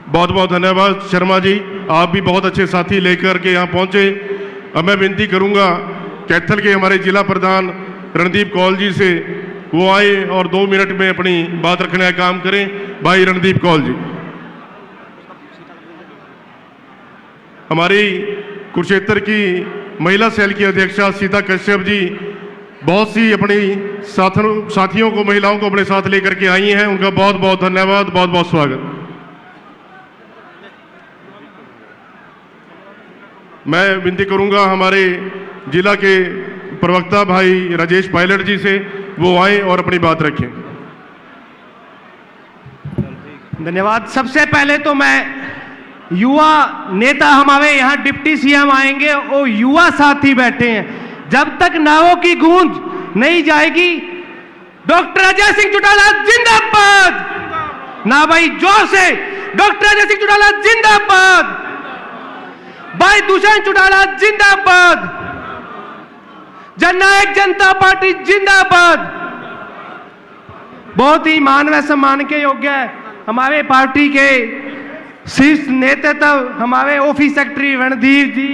बहुत बहुत धन्यवाद शर्मा जी, आप भी बहुत अच्छे साथी लेकर के यहाँ पहुँचे। अब मैं विनती करूँगा कैथल के हमारे जिला प्रधान रणदीप कौल जी से, वो आए और 2 मिनट में अपनी बात रखने का काम करें। भाई रणदीप कौल जी। हमारी कुरुक्षेत्र की महिला सेल की अध्यक्षा सीता कश्यप जी बहुत सी अपनी साथियों को, महिलाओं को अपने साथ लेकर के आई हैं, उनका बहुत बहुत धन्यवाद, बहुत बहुत स्वागत। मैं विनती करूंगा हमारे जिला के प्रवक्ता भाई राजेश पायलट जी से, वो आए और अपनी बात रखें। धन्यवाद। सबसे पहले तो मैं युवा नेता हमारे यहाँ डिप्टी सीएम आएंगे, वो युवा साथी बैठे हैं, जब तक नारों की गूंज नहीं जाएगी, डॉक्टर अजय सिंह चौटाला जिंदाबाद, ना भाई जोर से, डॉक्टर अजय सिंह चौटाला जिंदाबाद, भाई दुष्यंत चौटाला जिंदाबाद, जननायक जनता पार्टी जिंदाबाद। बहुत ही मान व सम्मान के योग्य है हमारे पार्टी के शीर्ष नेतृत्व, हमारे ऑफिस सेक्रेटरी रणधीर जी,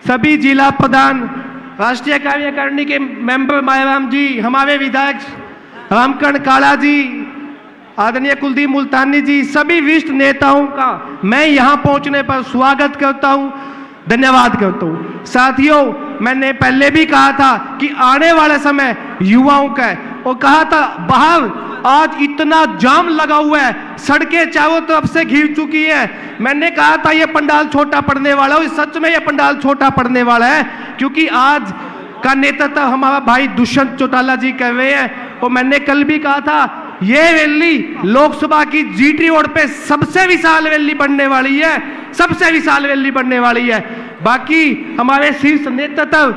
सभी जिला प्रधान, राष्ट्रीय कार्यकारिणी के मेंबर मायाराम जी, हमारे विधायक रामकरण काला जी, आदरणीय कुलदीप मुल्तानी जी, सभी वरिष्ठ नेताओं का मैं यहां पहुंचने पर स्वागत करता हूं, धन्यवाद करता हूं। साथियों, मैंने पहले भी कहा था कि आने वाला समय युवाओं का है, और कहा था बाहर आज इतना जाम लगा हुआ है, सड़कें चारों तरफ से घिर चुकी हैं। मैंने कहा था ये पंडाल छोटा पड़ने वाला है, सच में ये पंडाल छोटा पड़ने वाला है, क्योंकि आज का नेतृत्व हमारा भाई दुष्यंत चौटाला जी कर रहे हैं। और मैंने कल भी कहा था ये रैली लोकसभा की जीटी रोड पे सबसे विशाल रैली बनने वाली है, सबसे विशाल रैली बनने वाली है। बाकी हमारे शीर्ष नेतृत्व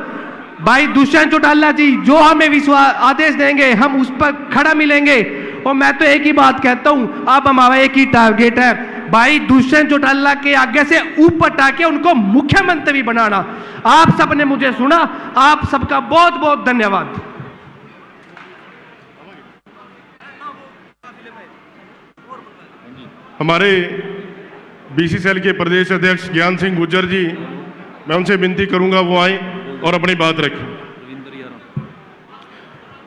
भाई दुष्यंत चौटाला जी जो हमें विश्वास आदेश देंगे, हम उस पर खड़ा मिलेंगे। और मैं तो एक ही बात कहता हूं, अब हमारा एक ही टारगेट है, भाई दुष्यंत चौटाला के आगे से ऊपर टाके उनको मुख्यमंत्री बनाना। आप सबने मुझे सुना, आप सबका बहुत बहुत धन्यवाद। हमारे बीसी सेल के प्रदेश अध्यक्ष ज्ञान सिंह गुज्जर जी, मैं उनसे विनती करूंगा वो आए और अपनी बात रखें।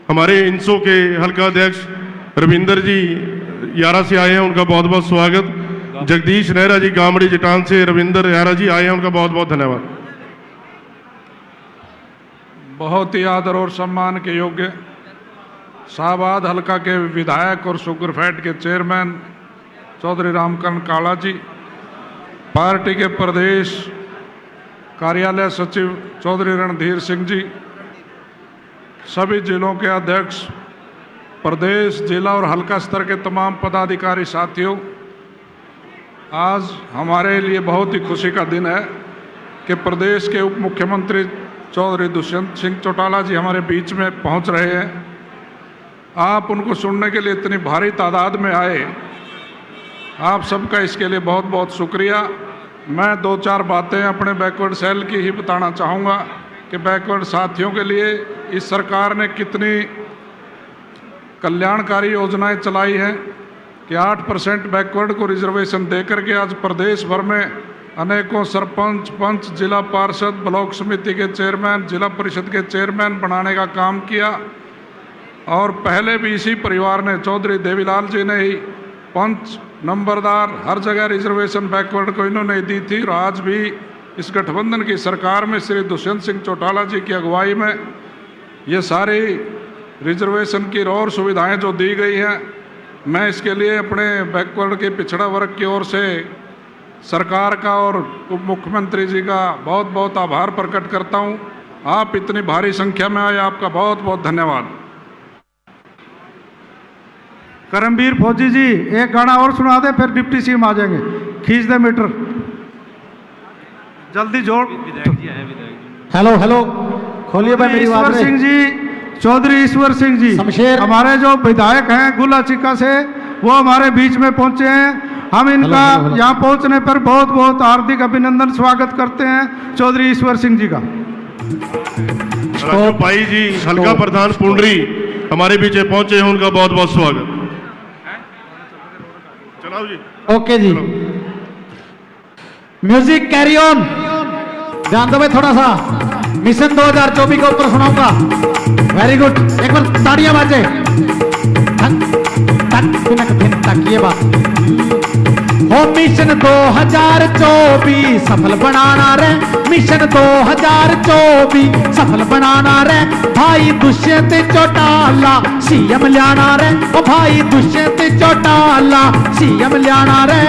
हमारे इंसो के हल्का अध्यक्ष रविंदर जी यारा से आए हैं, उनका बहुत बहुत स्वागत। जगदीश नेहरा जी गामड़ी जटान से रविंदर यारा जी आए हैं, उनका बहुत बहुत धन्यवाद। बहुत ही आदर और सम्मान के योग्य शाहबाद हल्का के विधायक और शुगरफेड के चेयरमैन चौधरी रामकरण काला जी, पार्टी के प्रदेश कार्यालय सचिव चौधरी रणधीर सिंह जी, सभी जिलों के अध्यक्ष, प्रदेश जिला और हल्का स्तर के तमाम पदाधिकारी साथियों, आज हमारे लिए बहुत ही खुशी का दिन है कि प्रदेश के उप मुख्यमंत्री चौधरी दुष्यंत सिंह चौटाला जी हमारे बीच में पहुंच रहे हैं। आप उनको सुनने के लिए इतनी भारी तादाद में आए, आप सबका इसके लिए बहुत बहुत शुक्रिया। मैं 2-4 बातें अपने बैकवर्ड सेल की ही बताना चाहूँगा कि बैकवर्ड साथियों के लिए इस सरकार ने कितनी कल्याणकारी योजनाएं चलाई हैं कि 8% बैकवर्ड को रिजर्वेशन देकर के आज प्रदेश भर में अनेकों सरपंच, पंच, जिला पार्षद, ब्लॉक समिति के चेयरमैन, जिला परिषद के चेयरमैन बनाने का काम किया। और पहले भी इसी परिवार ने, चौधरी देवीलाल जी ने ही पंच, नंबरदार, हर जगह रिजर्वेशन बैकवर्ड को इन्होंने दी थी। और आज भी इस गठबंधन की सरकार में श्री दुष्यंत सिंह चौटाला जी की अगुवाई में ये सारी रिजर्वेशन की और सुविधाएं जो दी गई हैं, मैं इसके लिए अपने बैकवर्ड के पिछड़ा वर्ग की ओर से सरकार का और उप मुख्यमंत्री जी का बहुत बहुत आभार प्रकट करता हूं। आप इतनी भारी संख्या में आए, आपका बहुत बहुत धन्यवाद। करमवीर फौजी जी एक गाना और सुना दे, फिर डिप्टी सीएम आ जाएंगे। खींच दे मीटर, जल्दी जोड़। हेलो हेलो, खोलिए भाई मेरी बात। ईश्वर सिंह जी, चौधरी ईश्वर सिंह जी हमारे जो विधायक हैं गुलाचिका से, वो हमारे बीच में पहुंचे हैं। हम इनका यहाँ पहुंचने पर बहुत बहुत हार्दिक अभिनंदन, स्वागत करते हैं चौधरी ईश्वर सिंह जी का। भाई जी हल्का प्रधान पुंडरी हमारे बीच पहुंचे हैं, उनका बहुत बहुत स्वागत। चलाओ जी। ओके जी। Music carry on. ध्यान दो भाई थोड़ा सा। मिशन 2024 का उत्तर सुनाऊंगा। वेरी गुड, एक बार ताड़ियां बाजे। तक ये बात हो। मिशन 2024 सफल बनाना रे, मिशन 2024 सफल बनाना रे। भाई दुष्यंत चौटाला सीएम लियाना रे, ओ भाई दुष्यंत चौटाला सीएम लियाना रे,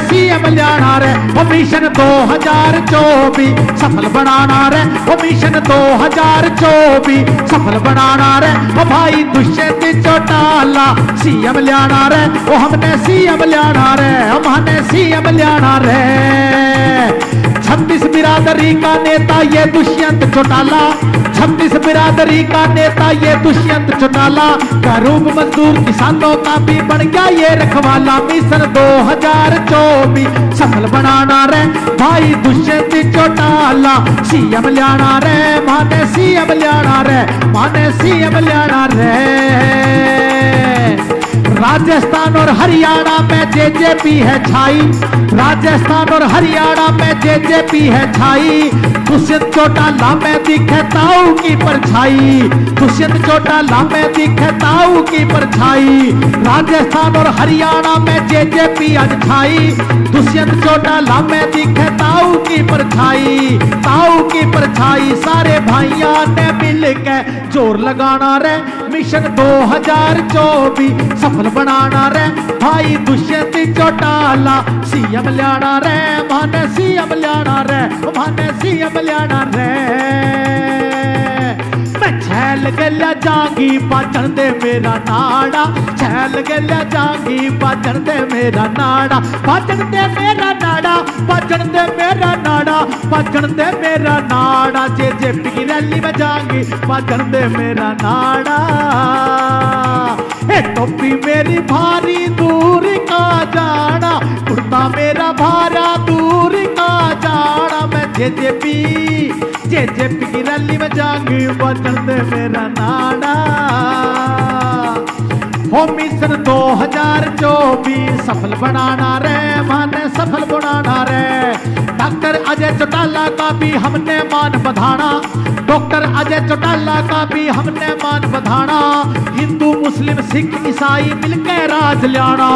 सीएम लियाना रे। ओ मिशन 2024 सफल बनाना रे, ओ मिशन 2024 सफल बनाना रे। ओ भाई दुष्यंत चौटाला सीएम लियाना रे, ओ हमने सीएम लियाना रे, हमने सीएम लियाना रे। 36 बिरादरी का नेता ये दुष्यंत चौटाला, 36 बिरादरी का नेता ये दुष्यंत चौटाला। गरीब मजदूर किसानों का भी बन गया ये रखवाला। मिशन 2024 सफल बनाना रे, भाई दुष्यंत चौटाला सीएम लियाना रे, माने सीएम लियाना रे, माने सीएम लियाना रे। राजस्थान और हरियाणा में जेजेपी है छाई, राजस्थान और हरियाणा में जेजेपी है छाई। दुष्यंत चौटाला में दिखे ताऊ की परछाई, दुष्यंत चौटाला में दिखे ताऊ की परछाई। राजस्थान और हरियाणा में जेजेपी आज छाई, दुष्यंत चौटाला में दिखे ताऊ की परछाई, ताऊ की परछाई। सारे भाइयों ने मिलकर जोर लगाना रे, मिशन 2024 सफल बनाना रे। भाई दुष्यंत चौटाला सीएम लियाना रे, माने सीएम लियाना रे, माने सीएम लियाना रे। मैं छैल गल्या जागी बाजन दे मेरा नाड़ा, छैल गल्या जागी बाजन दे मेरा नाड़ा, बाजन दे मेरा नाड़ा, बाजन दे मेरा नाड़ा, बाजन दे मेरा नाड़ा। जेजेपी की रैली में जागी बाजन दे मेरा नाड़ा। टोपी मेरी भारी दूर का जाना, कुर्ता मेरा भारा दूर का जाना। मैं जेजेपी की रैली में जाऊंगी बचन दे मेरा नाड़ा। हो मिशन 2024 सफल बनाना रे, माने सफल बनाना रे। डॉक्टर अजय चौटाला का भी हमने मान बढ़ाना, डॉक्टर अजय चौटाला का भी हमने मान बढ़ाना। हिंदू मुस्लिम सिख ईसाई मिलकर राज लियाना,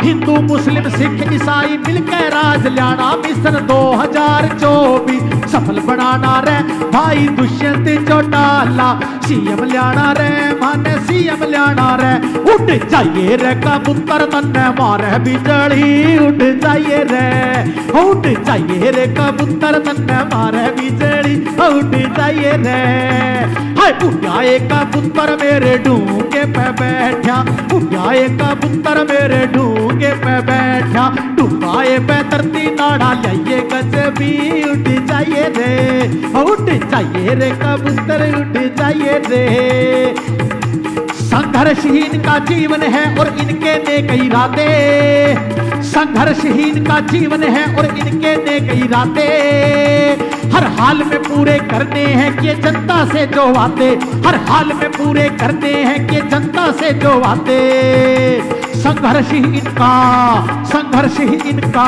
हिंदू मुस्लिम सिख ईसाई मिलकर राज लियाना। मिशन 2024 सफल बनाना रे, भाई दुष्यंत चौटाला सीएम लियाना रे, माने सीएम लियाना रे। उठ जाइए रे कबूतर तन्ने मारे बिजली, उठ जाइए रे, उठ जाइए रे कबूतर तन्ने मारे बिजली, उठ जाइए रे। हाय उठाए कबूतर मेरे डूंगे पे बैठा, उठाए कबूतर मेरे डूंगे पे बैठा। डुबाए पे धरती नाड़ा लाइए गजबी, उठ जाइए रे, उठ जाइए रे कबूतर, उठ जाइए रे। संघर्षहीन का जीवन है और इनके नेक इरादे, संघर्षहीन का जीवन है और इनके नेक इरादे। हर हाल में पूरे करने हैं कि जनता से जो वादे, हर हाल में पूरे करने हैं कि जनता से जो वादे। संघर्षहीन का, संघर्षहीन का,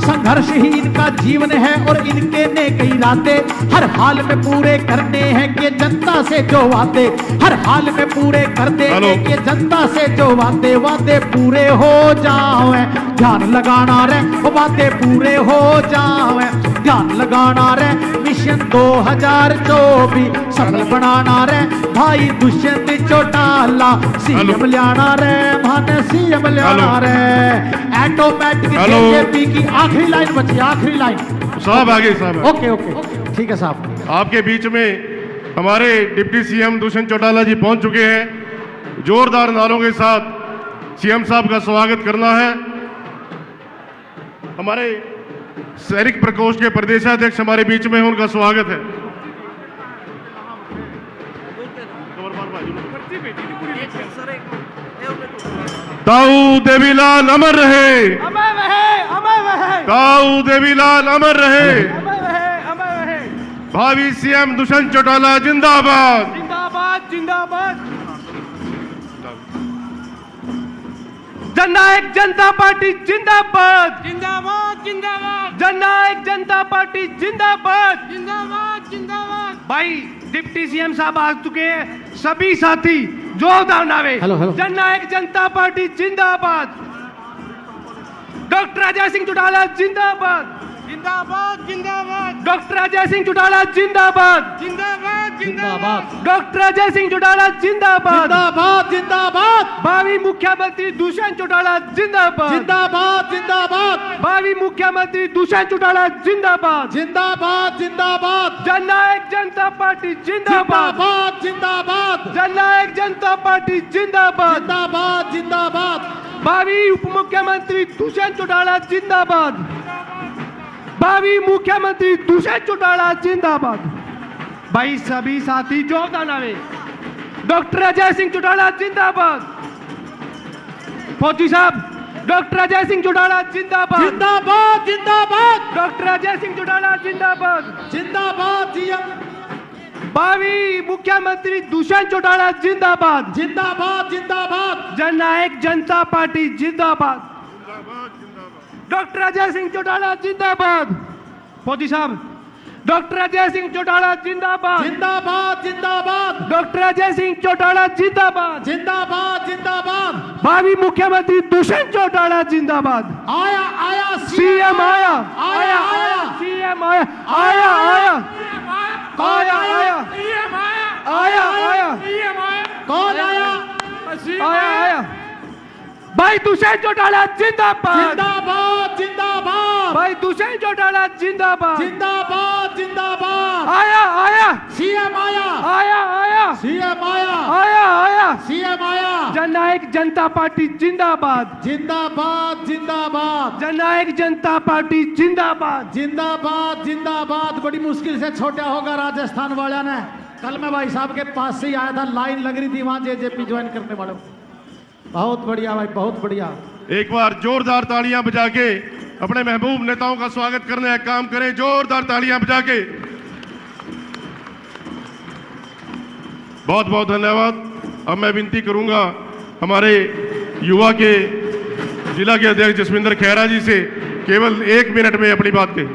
संघर्षहीन का जीवन है और इनके नेक इरादे। हर हाल में पूरे करने हैं कि जनता से जो वादे, हर हाल में पूरे कर देंगे कि जनता से जो वादे, वादे पूरे हो जावे। ध्यान लगाना रे, वादे पूरे हो जावे, ध्यान लगाना रे। मिशन 2024 सफल बनाना रे, भाई दुष्यंत चौटाला सीएम लियाना रे, माने सीएम लियाना रे। ऑटोमेटिक जेजेपी की आखिरी लाइन बची, आखिरी लाइन साहब आगे साहब। ओके ओके ठीक है साहब। आपके बीच में हमारे डिप्टी सीएम दुष्यंत चौटाला जी पहुंच चुके हैं। जोरदार नारों के साथ सीएम साहब का स्वागत करना है। हमारे सैनिक प्रकोष्ठ के प्रदेशाध्यक्ष हमारे बीच में हैं, उनका स्वागत है। ताऊ देवीलाल अमर रहे, अमर रहे, अमर रहे, ताऊ देवीलाल अमर रहे। अमर रहे, अमर रहे। भावी सीएम दुष्यंत चौटाला जिंदाबाद, जिंदाबाद, जिंदाबाद। जननायक जनता पार्टी जिंदाबाद, जिंदाबाद, जिंदाबाद। जननायक पार्टी जिंदाबाद जिंदाबाद जिंदाबाद। भाई डिप्टी सीएम साहब आ चुके हैं, सभी साथी जोरदार नारे। जननायक जनता पार्टी जिंदाबाद, डॉक्टर अजय सिंह चौटाला जिंदाबाद जिंदाबाद जिंदाबाद, डॉक्टर अजय सिंह चौटाला जिंदाबाद जिंदाबाद जिंदाबाद, डॉक्टर अजय सिंह चौटाला जिंदाबाद जिंदाबाद जिंदाबाद, भावी मुख्यमंत्री दुष्यंत चौटाला जिंदाबाद जिंदाबाद जिंदाबाद, भावी मुख्यमंत्री दुष्यंत चौटाला जिंदाबाद जिंदाबाद जिंदाबाद, जननायक जनता पार्टी जिंदाबाद जिंदाबाद जिंदाबाद, जननायक जनता पार्टी जिंदाबाद जिंदाबाद जिंदाबाद, भावी उप मुख्यमंत्री दुष्यंत चौटाला जिंदाबाद, भावी मुख्यमंत्री दुष्यंत चौटाला जिंदाबाद। भाई सभी साथी जोरदार नारे। डॉक्टर अजय सिंह चौटाला जिंदाबाद। फौजी साहब, डॉक्टर अजय सिंह चौटाला जिंदाबाद जिंदाबाद जिंदाबाद, डॉक्टर अजय सिंह चौटाला जिंदाबाद जिंदाबाद भावी मुख्यमंत्री दुष्यंत चौटाला जिंदाबाद जिंदाबाद जिंदाबाद, जननायक जनता पार्टी जिंदाबाद, डॉक्टर अजय सिंह चौटाला जिंदाबाद। फौजी साहब, डॉक्टर अजय सिंह चौटाला जिंदाबाद जिंदाबाद जिंदाबाद, डॉक्टर अजय सिंह चौटाला जिंदाबाद जिंदाबाद जिंदाबाद, भावी मुख्यमंत्री दुष्यंत चौटाला जिंदाबाद। आया आया सीएम आया आया आया, सीएम आया आया आया आया आया आया आया कौन आया? आया आया। भाई दुष्यंत चौटाला जिंदाबाद जिंदाबाद जिंदाबाद, भाई दुष्यंत चौटाला जिंदाबाद जिंदाबाद जिंदाबाद, आया आया सीएम आया आया आया सीएम आया आया आया सीएम आया, जननायक जनता पार्टी जिंदाबाद जिंदाबाद जिंदाबाद, जननायक जनता पार्टी जिंदाबाद जिंदाबाद जिंदाबाद। बड़ी मुश्किल से छोटा होगा राजस्थान वाला ने। कल मैं भाई साहब के पास से ही आया था, लाइन लग रही थी वहां जेजेपी ज्वाइन करने वालों। बहुत बढ़िया भाई, बहुत बढ़िया। एक बार जोरदार तालियां बजा के अपने महबूब नेताओं का स्वागत करने का काम करें, जोरदार तालियां बजा के। बहुत बहुत धन्यवाद। अब मैं विनती करूंगा हमारे युवा के जिला के अध्यक्ष जसविंदर खैरा जी से केवल 1 मिनट में अपनी बात कहें।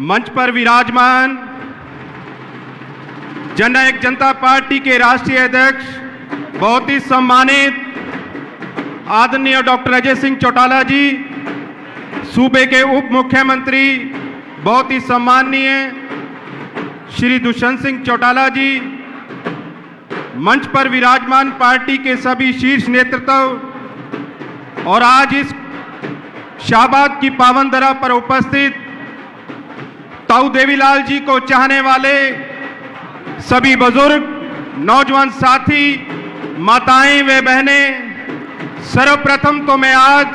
मंच पर विराजमान जननायक जनता पार्टी के राष्ट्रीय अध्यक्ष, बहुत ही सम्मानित आदरणीय डॉक्टर अजय सिंह चौटाला जी, सूबे के उप मुख्यमंत्री बहुत ही सम्माननीय श्री दुष्यंत सिंह चौटाला जी, मंच पर विराजमान पार्टी के सभी शीर्ष नेतृत्व और आज इस शाहबाद की पावन धरा पर उपस्थित ताऊ देवीलाल जी को चाहने वाले सभी बुजुर्ग, नौजवान साथी, माताएं व बहनें, सर्वप्रथम तो मैं आज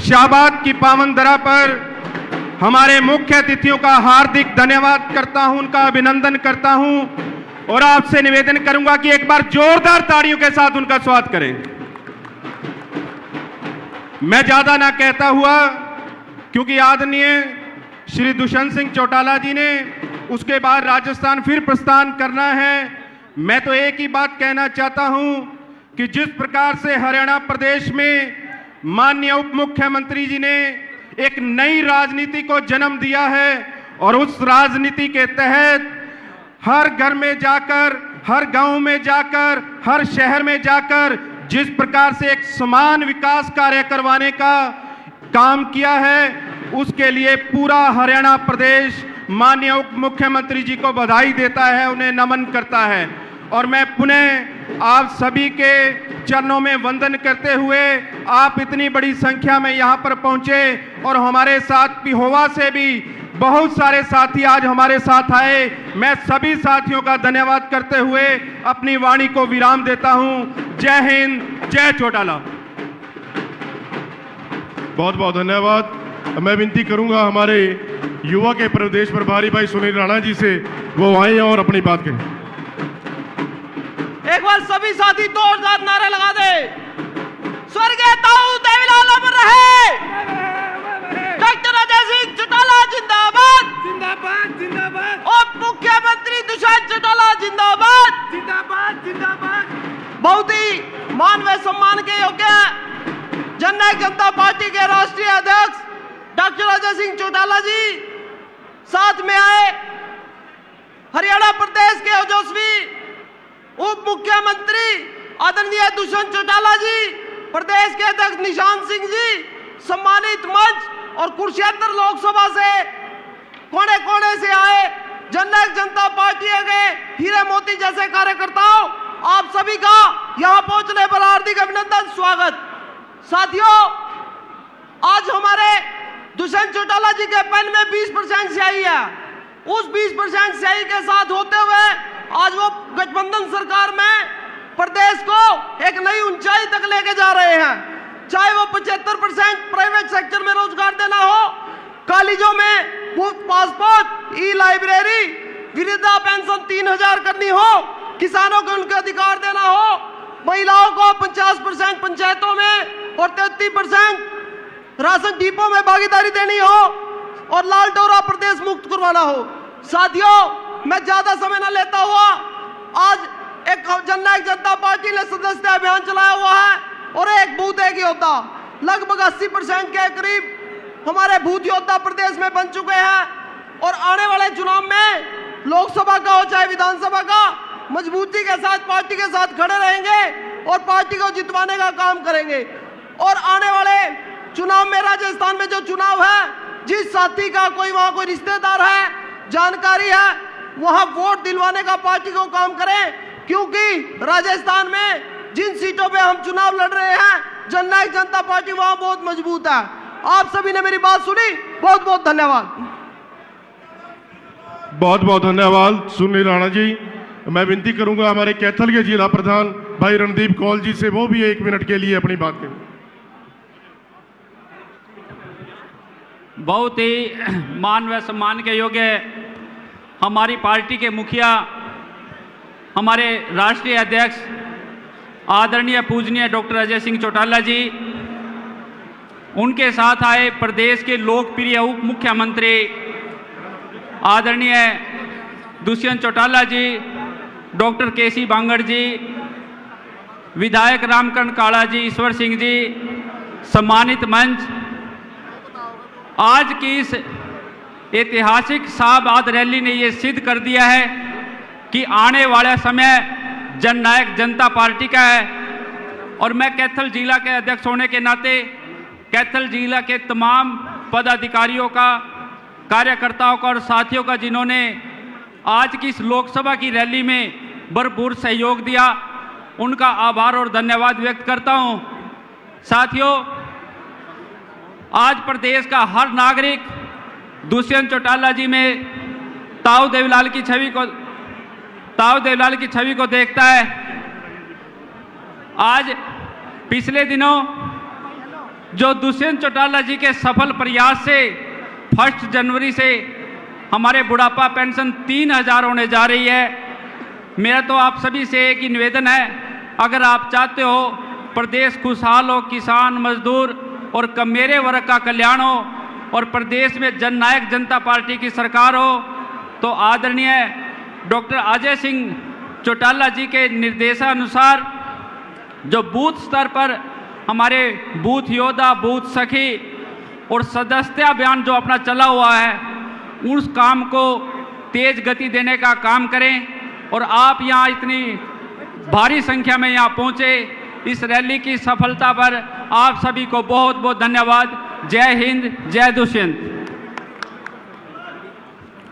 शाहबाद की पावन धरा पर हमारे मुख्य अतिथियों का हार्दिक धन्यवाद करता हूं, उनका अभिनंदन करता हूं और आपसे निवेदन करूंगा कि एक बार जोरदार तालियों के साथ उनका स्वागत करें। मैं ज्यादा ना कहता हुआ, क्योंकि आदरणीय श्री दुष्यंत सिंह चौटाला जी ने उसके बाद राजस्थान फिर प्रस्थान करना है। मैं तो एक ही बात कहना चाहता हूं कि जिस प्रकार से हरियाणा प्रदेश में माननीय उप मुख्यमंत्री जी ने एक नई राजनीति को जन्म दिया है और उस राजनीति के तहत हर घर में जाकर, हर गांव में जाकर, हर शहर में जाकर जिस प्रकार से एक समान विकास कार्य करवाने का काम किया है, उसके लिए पूरा हरियाणा प्रदेश माननीय उप मुख्यमंत्री जी को बधाई देता है, उन्हें नमन करता है। और मैं पुनः आप सभी के चरणों में वंदन करते हुए, आप इतनी बड़ी संख्या में यहाँ पर पहुँचे और हमारे साथ पिहोवा से भी बहुत सारे साथी आज हमारे साथ आए। मैं सभी साथियों का धन्यवाद करते हुए अपनी वाणी को विराम देता हूँ। जय हिंद, जय चौटाला। बहुत बहुत धन्यवाद। मैं विनती करूंगा हमारे युवा के प्रदेश प्रभारी भाई सुनील राणा जी से, वो आए और अपनी बात कहें। एक बार सभी साथी जोरदार नारे लगा दे। स्वर्गीय ताऊ देवीलाल अमर रहे, डॉक्टर अजय सिंह चौटाला जिंदाबाद जिंदाबाद जिंदाबाद, उप मुख्यमंत्री दुष्यंत चौटाला जिंदाबाद जिंदाबाद जिंदाबाद। बहुत ही मान व सम्मान के योग्य जननायक जनता पार्टी के राष्ट्रीय अध्यक्ष डॉक्टर अजय सिंह चौटाला जी, साथ में आए हरियाणा प्रदेश के ओजस्वी उप मुख्यमंत्री आदरणीय दुष्यंत चौटाला जी, प्रदेश के अध्यक्ष निशांत सिंह जी, सम्मानित मंच और कुरुक्षेत्र लोकसभा से कोने कोने से आए जननायक जनता पार्टी के हीरे मोती जैसे कार्यकर्ताओं, आप सभी का यहां पहुंचने पर हार्दिक अभिनंदन, स्वागत। साथियों, आज हमारे दुष्यंत चौटाला जी के पेन में 20% स्याही है। उस 20% स्याही के साथ होते हुए आज वो गठबंधन सरकार में प्रदेश को एक नई ऊंचाई तक लेके जा रहे हैं। चाहे वो 75% प्राइवेट सेक्टर में रोजगार देना हो, कॉलेजों में मुफ्त पासपोर्ट, ई लाइब्रेरी, वृद्धा पेंशन 3000 करनी हो, किसानों को उनके अधिकार देना हो, महिलाओं को 50% पंचायतों में और 33% राशन डिपो में भागीदारी देनी हो और लाल डोरा प्रदेश मुक्त करवाना हो। साथियों, मैं ज्यादा समय न लेता हुआ आज एक जननायक जनता पार्टी ने सदस्यता अभियान चलाया हुआ है और एक बूथ एक योद्धा, लगभग 80% के करीब हमारे बूथ योद्धा प्रदेश में बन चुके हैं और आने वाले चुनाव में लोकसभा का हो चाहे विधानसभा का, मजबूती के साथ पार्टी के साथ खड़े रहेंगे और पार्टी को जितवाने का काम करेंगे। और आने वाले चुनाव में राजस्थान में जो चुनाव है, जिस साथी का कोई वहां कोई रिश्तेदार है, जानकारी है, वहां वोट दिलवाने का पार्टी को काम करें, क्योंकि राजस्थान में जिन सीटों पे हम चुनाव लड़ रहे हैं, जननायक जनता पार्टी वहां बहुत मजबूत है। आप सभी ने मेरी बात सुनी, बहुत बहुत धन्यवाद। बहुत बहुत धन्यवाद सुनील राणा जी। मैं विनती करूंगा हमारे कैथल के जिला प्रधान भाई रणदीप कौल जी से, वो भी 1 मिनट के लिए अपनी बात करें। बहुत ही मान व सम्मान के योग्य हमारी पार्टी के मुखिया, हमारे राष्ट्रीय अध्यक्ष आदरणीय पूजनीय डॉक्टर अजय सिंह चौटाला जी, उनके साथ आए प्रदेश के लोकप्रिय उप मुख्यमंत्री आदरणीय दुष्यंत चौटाला जी, डॉक्टर केसी बांगड़ जी, विधायक रामकरण काला जी, ईश्वर सिंह जी, सम्मानित मंच, आज की इस ऐतिहासिक शाहबाद रैली ने ये सिद्ध कर दिया है कि आने वाला समय जननायक जनता पार्टी का है। और मैं कैथल जिला के अध्यक्ष होने के नाते कैथल जिला के तमाम पदाधिकारियों का, कार्यकर्ताओं का और साथियों का, जिन्होंने आज की इस लोकसभा की रैली में भरपूर सहयोग दिया, उनका आभार और धन्यवाद व्यक्त करता हूं। साथियों, आज प्रदेश का हर नागरिक दुष्यंत चौटाला जी में ताऊ देवीलाल की छवि को देखता है। आज पिछले दिनों जो दुष्यंत चौटाला जी के सफल प्रयास से 1 जनवरी से हमारे बुढ़ापा पेंशन 3000 होने जा रही है। मेरा तो आप सभी से एक ही निवेदन है, अगर आप चाहते हो प्रदेश खुशहाल हो, किसान, मजदूर और कमेरे वर्ग का कल्याण हो और प्रदेश में जननायक जनता पार्टी की सरकार हो, तो आदरणीय डॉक्टर अजय सिंह चौटाला जी के निर्देशानुसार जो बूथ स्तर पर हमारे बूथ योद्धा, बूथ सखी और सदस्यता अभियान जो अपना चला हुआ है, उस काम को तेज गति देने का काम करें। और आप यहाँ इतनी भारी संख्या में यहाँ पहुँचे, इस रैली की सफलता पर आप सभी को बहुत बहुत धन्यवाद। जय हिंद, जय दुष्यंत।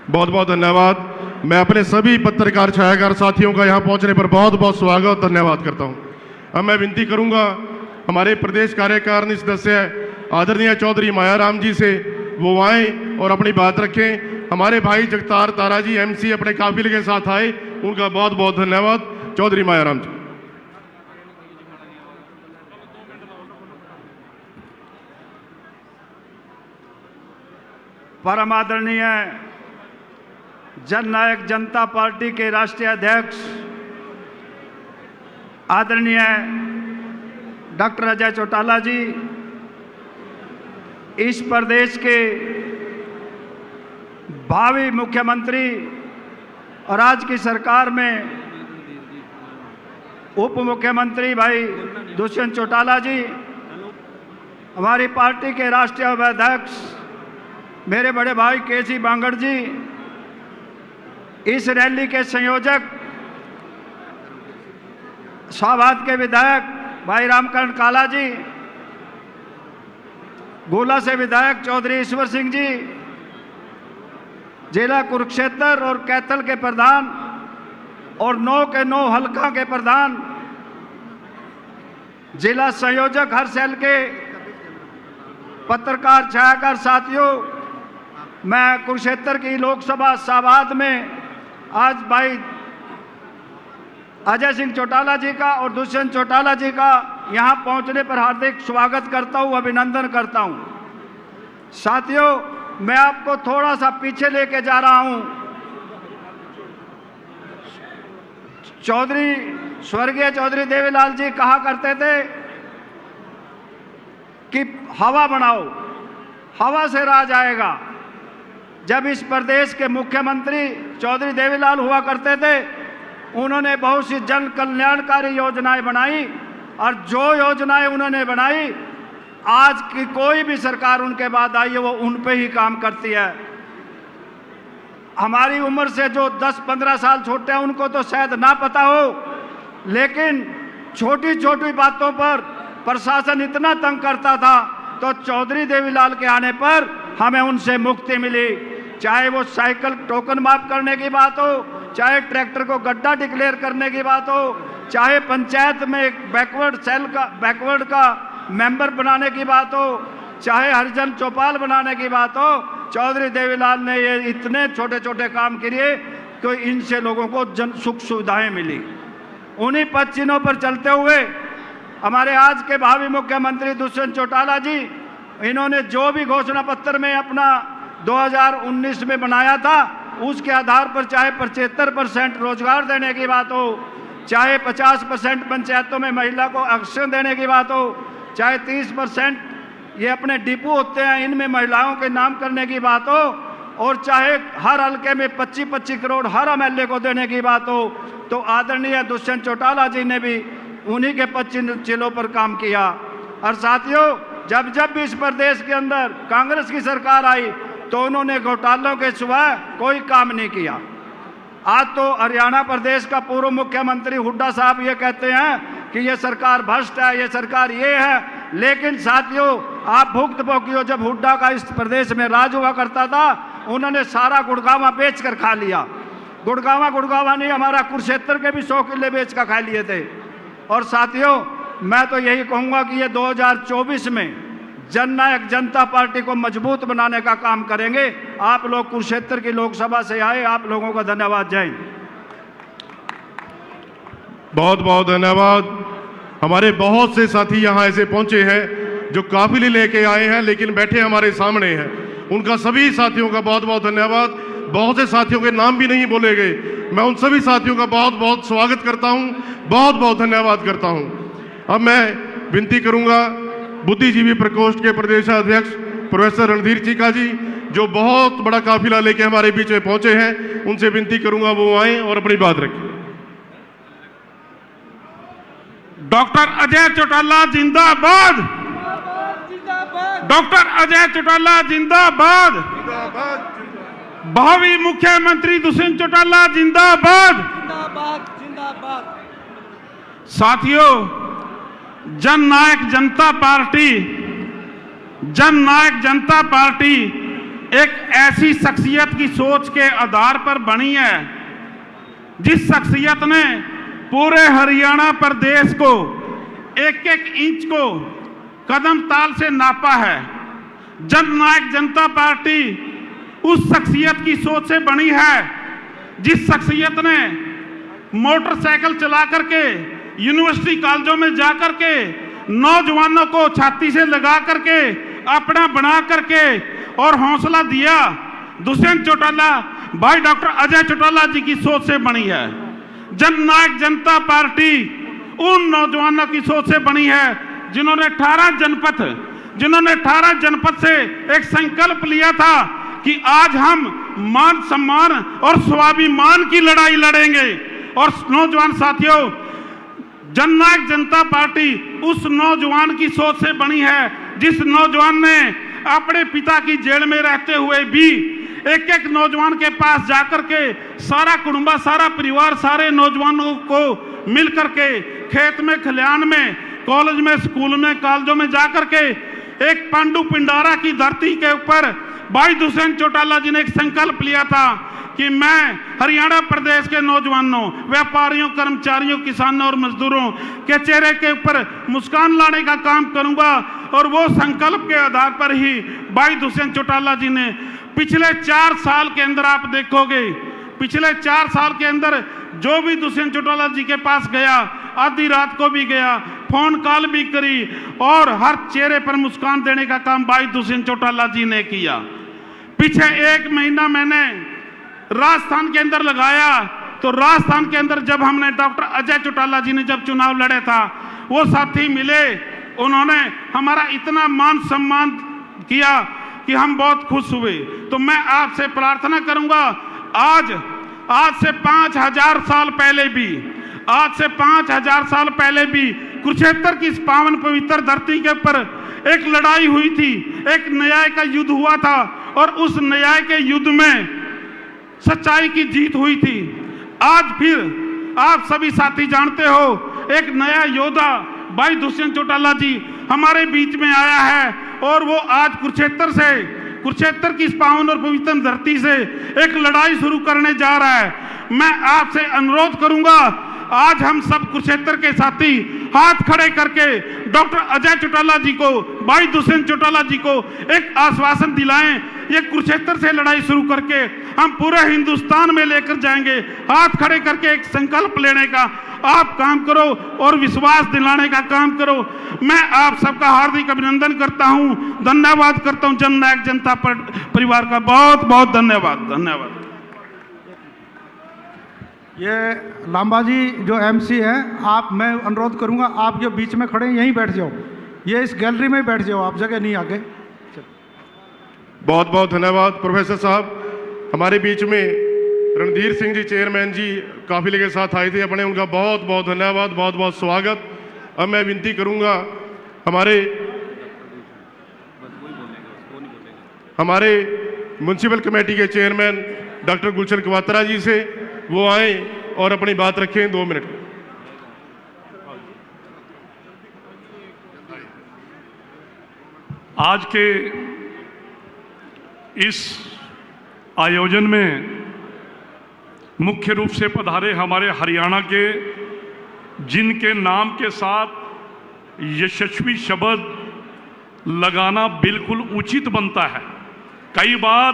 बहुत बहुत धन्यवाद। मैं अपने सभी पत्रकार छायाकार साथियों का यहाँ पहुँचने पर बहुत बहुत स्वागत और धन्यवाद करता हूँ। अब मैं विनती करूँगा हमारे प्रदेश कार्यकारिणी सदस्य आदरणीय चौधरी मायाराम जी से, वो आए और अपनी बात रखें। हमारे भाई जगतार तारा जी MC अपने काफिले के साथ आए, उनका बहुत बहुत धन्यवाद। चौधरी मायाराम जी। परम आदरणीय जननायक जनता पार्टी के राष्ट्रीय अध्यक्ष आदरणीय डॉक्टर अजय चौटाला जी, इस प्रदेश के भावी मुख्यमंत्री और आज की सरकार में उप मुख्यमंत्री भाई दुष्यंत चौटाला जी, हमारी पार्टी के राष्ट्रीय उपाध्यक्ष मेरे बड़े भाई केसी बांगड़ जी, इस रैली के संयोजक शाहबाद के विधायक भाई रामकरण काला जी, गोला से विधायक चौधरी ईश्वर सिंह जी, जिला कुरुक्षेत्र और कैथल के प्रधान और 9 के 9 हलका के प्रधान, जिला संयोजक हर सेल के पत्रकार छायाकार साथियों, मैं कुरुक्षेत्र की लोकसभा शाहबाद में आज भाई अजय सिंह चौटाला जी का और दुष्यंत चौटाला जी का यहाँ पहुँचने पर हार्दिक स्वागत करता हूँ, अभिनंदन करता हूँ। साथियों, मैं आपको थोड़ा सा पीछे लेके जा रहा हूँ। स्वर्गीय चौधरी देवीलाल जी कहा करते थे कि हवा बनाओ, हवा से राज आएगा। जब इस प्रदेश के मुख्यमंत्री चौधरी देवीलाल हुआ करते थे, उन्होंने बहुत सी जन कल्याणकारी योजनाएं बनाई और जो योजनाएं उन्होंने बनाई, आज की कोई भी सरकार उनके बाद आई है वो उन पे ही काम करती है। हमारी उम्र से जो 10-15 साल छोटे हैं उनको तो शायद ना पता हो, लेकिन छोटी छोटी बातों पर प्रशासन इतना तंग करता था, तो चौधरी देवीलाल के आने पर हमें उनसे मुक्ति मिली। चाहे वो साइकिल टोकन माफ करने की बात हो, चाहे ट्रैक्टर को गड्ढा डिक्लेयर करने की बात हो, चाहे पंचायत में एक बैकवर्ड का मेंबर बनाने की बात हो, चाहे हरिजन चौपाल बनाने की बात हो, चौधरी देवीलाल ने ये इतने छोटे छोटे काम किए कि इनसे लोगों को जन सुख सुविधाएं मिली। उन्हीं पद चिन्हों पर चलते हुए हमारे आज के भावी मुख्यमंत्री दुष्यंत चौटाला जी, इन्होंने जो भी घोषणा पत्र में अपना 2019 में बनाया था, उसके आधार पर चाहे 75% रोजगार देने की बात हो, चाहे 50% पंचायतों में महिला को आरक्षण देने की बात हो, चाहे 30% ये अपने डिपो होते हैं इनमें महिलाओं के नाम करने की बात हो, और चाहे हर हल्के में 25-25 करोड़ हर एमएलए को देने की बात हो, तो आदरणीय दुष्यंत चौटाला जी ने भी उन्हीं के 25 जिलों पर काम किया। और साथियों, जब जब भी इस प्रदेश के अंदर कांग्रेस की सरकार आई तो उन्होंने घोटालों के सिवा कोई काम नहीं किया। आज तो हरियाणा प्रदेश का पूर्व मुख्यमंत्री हुड्डा साहब ये कहते हैं कि ये सरकार भ्रष्ट है, ये सरकार ये है, लेकिन साथियों आप भुक्तभोगी हो। जब हुड्डा का इस प्रदेश में राज हुआ करता था, उन्होंने सारा गुड़गांवा बेच कर खा लिया। गुड़गांवा नहीं, हमारा कुरुक्षेत्र के भी 100 किले बेच कर खा लिए थे। और साथियों, मैं तो यही कहूँगा कि ये 2024 में जननायक जनता पार्टी को मजबूत बनाने का काम करेंगे। आप लोग कुरुक्षेत्र की लोकसभा से आए, आप लोगों का धन्यवाद। जय हिंद। बहुत बहुत धन्यवाद। हमारे बहुत से साथी यहाँ ऐसे पहुंचे हैं जो काफिले लेके आए हैं लेकिन बैठे हमारे सामने हैं। उनका सभी साथियों का बहुत बहुत धन्यवाद। बहुत से साथियों के नाम भी नहीं बोले गए, मैं उन सभी साथियों का बहुत बहुत स्वागत करता हूं, बहुत बहुत धन्यवाद करता हूं। अब मैं विनती करूंगा बुद्धिजीवी प्रकोष्ठ के प्रदेशाध्यक्ष प्रोफेसर रणधीर चीका जी, जो बहुत बड़ा काफिला लेके हमारे बीच में पहुंचे हैं, उनसे विनती करूंगा वो आए और अपनी बात रखें। डॉक्टर अजय चौटाला जिंदाबाद, डॉक्टर अजय चौटाला जिंदाबाद, भावी मुख्यमंत्री दुष्यंत चौटाला जिंदाबाद। साथियों, जननायक जनता पार्टी एक ऐसी शख्सियत की सोच के आधार पर बनी है जिस शख्सियत ने पूरे हरियाणा प्रदेश को एक एक इंच को कदम ताल से नापा है। जननायक जनता पार्टी उस शख्सियत की सोच से बनी है जिस शख्सियत ने मोटरसाइकिल चला करके यूनिवर्सिटी कॉलेजों में जा करके नौजवानों को छाती से लगा करके अपना बना करके और हौसला दिया। दुष्यंत चौटाला भाई डॉक्टर अजय चौटाला जी की सोच से बनी है। जननायक जनता पार्टी उन नौजवानों की सोच से बनी है जिन्होंने 18 जनपद से एक संकल्प लिया था कि आज हम मान सम्मान और स्वाभिमान की लड़ाई लड़ेंगे। और नौजवान साथियों, जननायक जनता पार्टी उस नौजवान की सोच से बनी है जिस नौजवान ने अपने पिता की जेल में रहते हुए भी एक एक नौजवान के पास जाकर के सारा कुटुंबा, सारा परिवार, सारे नौजवानों को मिलकर के खेत में, खलिहान में, कॉलेज में, स्कूल में, कॉलेजों में जाकर के एक पांडु पिंडारा की धरती के ऊपर भाई दुष्यंत चौटाला जी ने एक संकल्प लिया था कि मैं हरियाणा प्रदेश के नौजवानों, व्यापारियों, कर्मचारियों, किसानों और मजदूरों के चेहरे के ऊपर मुस्कान लाने का काम करूंगा। और वो संकल्प के आधार पर ही भाई दुष्यंत चौटाला जी ने पिछले 4 साल के अंदर, आप देखोगे पिछले 4 साल के अंदर जो भी दुष्यंत चौटाला जी के पास गया, आधी रात को भी गया, फोन कॉल भी करी और हर चेहरे पर मुस्कान देने का काम भाई दुष्यंत चौटाला जी ने किया। पीछे 1 महीना मैंने राजस्थान के अंदर लगाया, तो राजस्थान के अंदर जब हमने डॉक्टर अजय चौटाला जी ने जब चुनाव लड़े था, वो साथी मिले, उन्होंने हमारा इतना मान सम्मान किया कि हम बहुत खुश हुए। तो मैं आपसे प्रार्थना करूंगा, आज से 5000 साल पहले भी, आज से 5000 साल पहले भी कुरुक्षेत्र की इस पावन पवित्र धरती के ऊपर एक लड़ाई हुई थी, एक न्याय का युद्ध हुआ था और उस न्याय के युद्ध में सच्चाई की जीत हुई थी। आज फिर आप सभी साथी जानते हो, एक नया योद्धा भाई दुष्यंत चौटाला जी हमारे बीच में आया है और वो आज कुरुक्षेत्र की इस पावन और पवित्र धरती से एक लड़ाई शुरू करने जा रहा है। मैं आपसे अनुरोध करूंगा, आज हम सब कुरुक्षेत्र के साथी हाथ खड़े करके डॉक्टर अजय चौटाला जी को, भाई दुष्यंत चौटाला जी को एक आश्वासन दिलाएं, ये कुरुक्षेत्र से लड़ाई शुरू करके हम पूरे हिंदुस्तान में लेकर जाएंगे। हाथ खड़े करके एक संकल्प लेने का आप काम करो और विश्वास दिलाने का काम करो। मैं आप सबका हार्दिक अभिनंदन करता हूं, धन्यवाद करता हूं। जननायक जनता परिवार का बहुत बहुत धन्यवाद। ये लांबा जी जो एमसी हैं, आप, मैं अनुरोध करूंगा आप जो बीच में खड़े हैं यहीं बैठ जाओ, ये इस गैलरी में बैठ जाओ, आप जगह नहीं आगे। बहुत बहुत धन्यवाद प्रोफेसर साहब। हमारे बीच में रणधीर सिंह जी चेयरमैन जी काफिले के साथ आए थे अपने, उनका बहुत बहुत धन्यवाद, बहुत बहुत स्वागत। अब मैं विनती करूंगा हमारे म्युनिसिपल कमेटी के चेयरमैन डॉक्टर गुलशन कवात्रा जी से, वो आए और अपनी बात रखें 2 मिनट। आज के इस आयोजन में मुख्य रूप से पधारे हमारे हरियाणा के, जिनके नाम के साथ यशस्वी शब्द लगाना बिल्कुल उचित बनता है। कई बार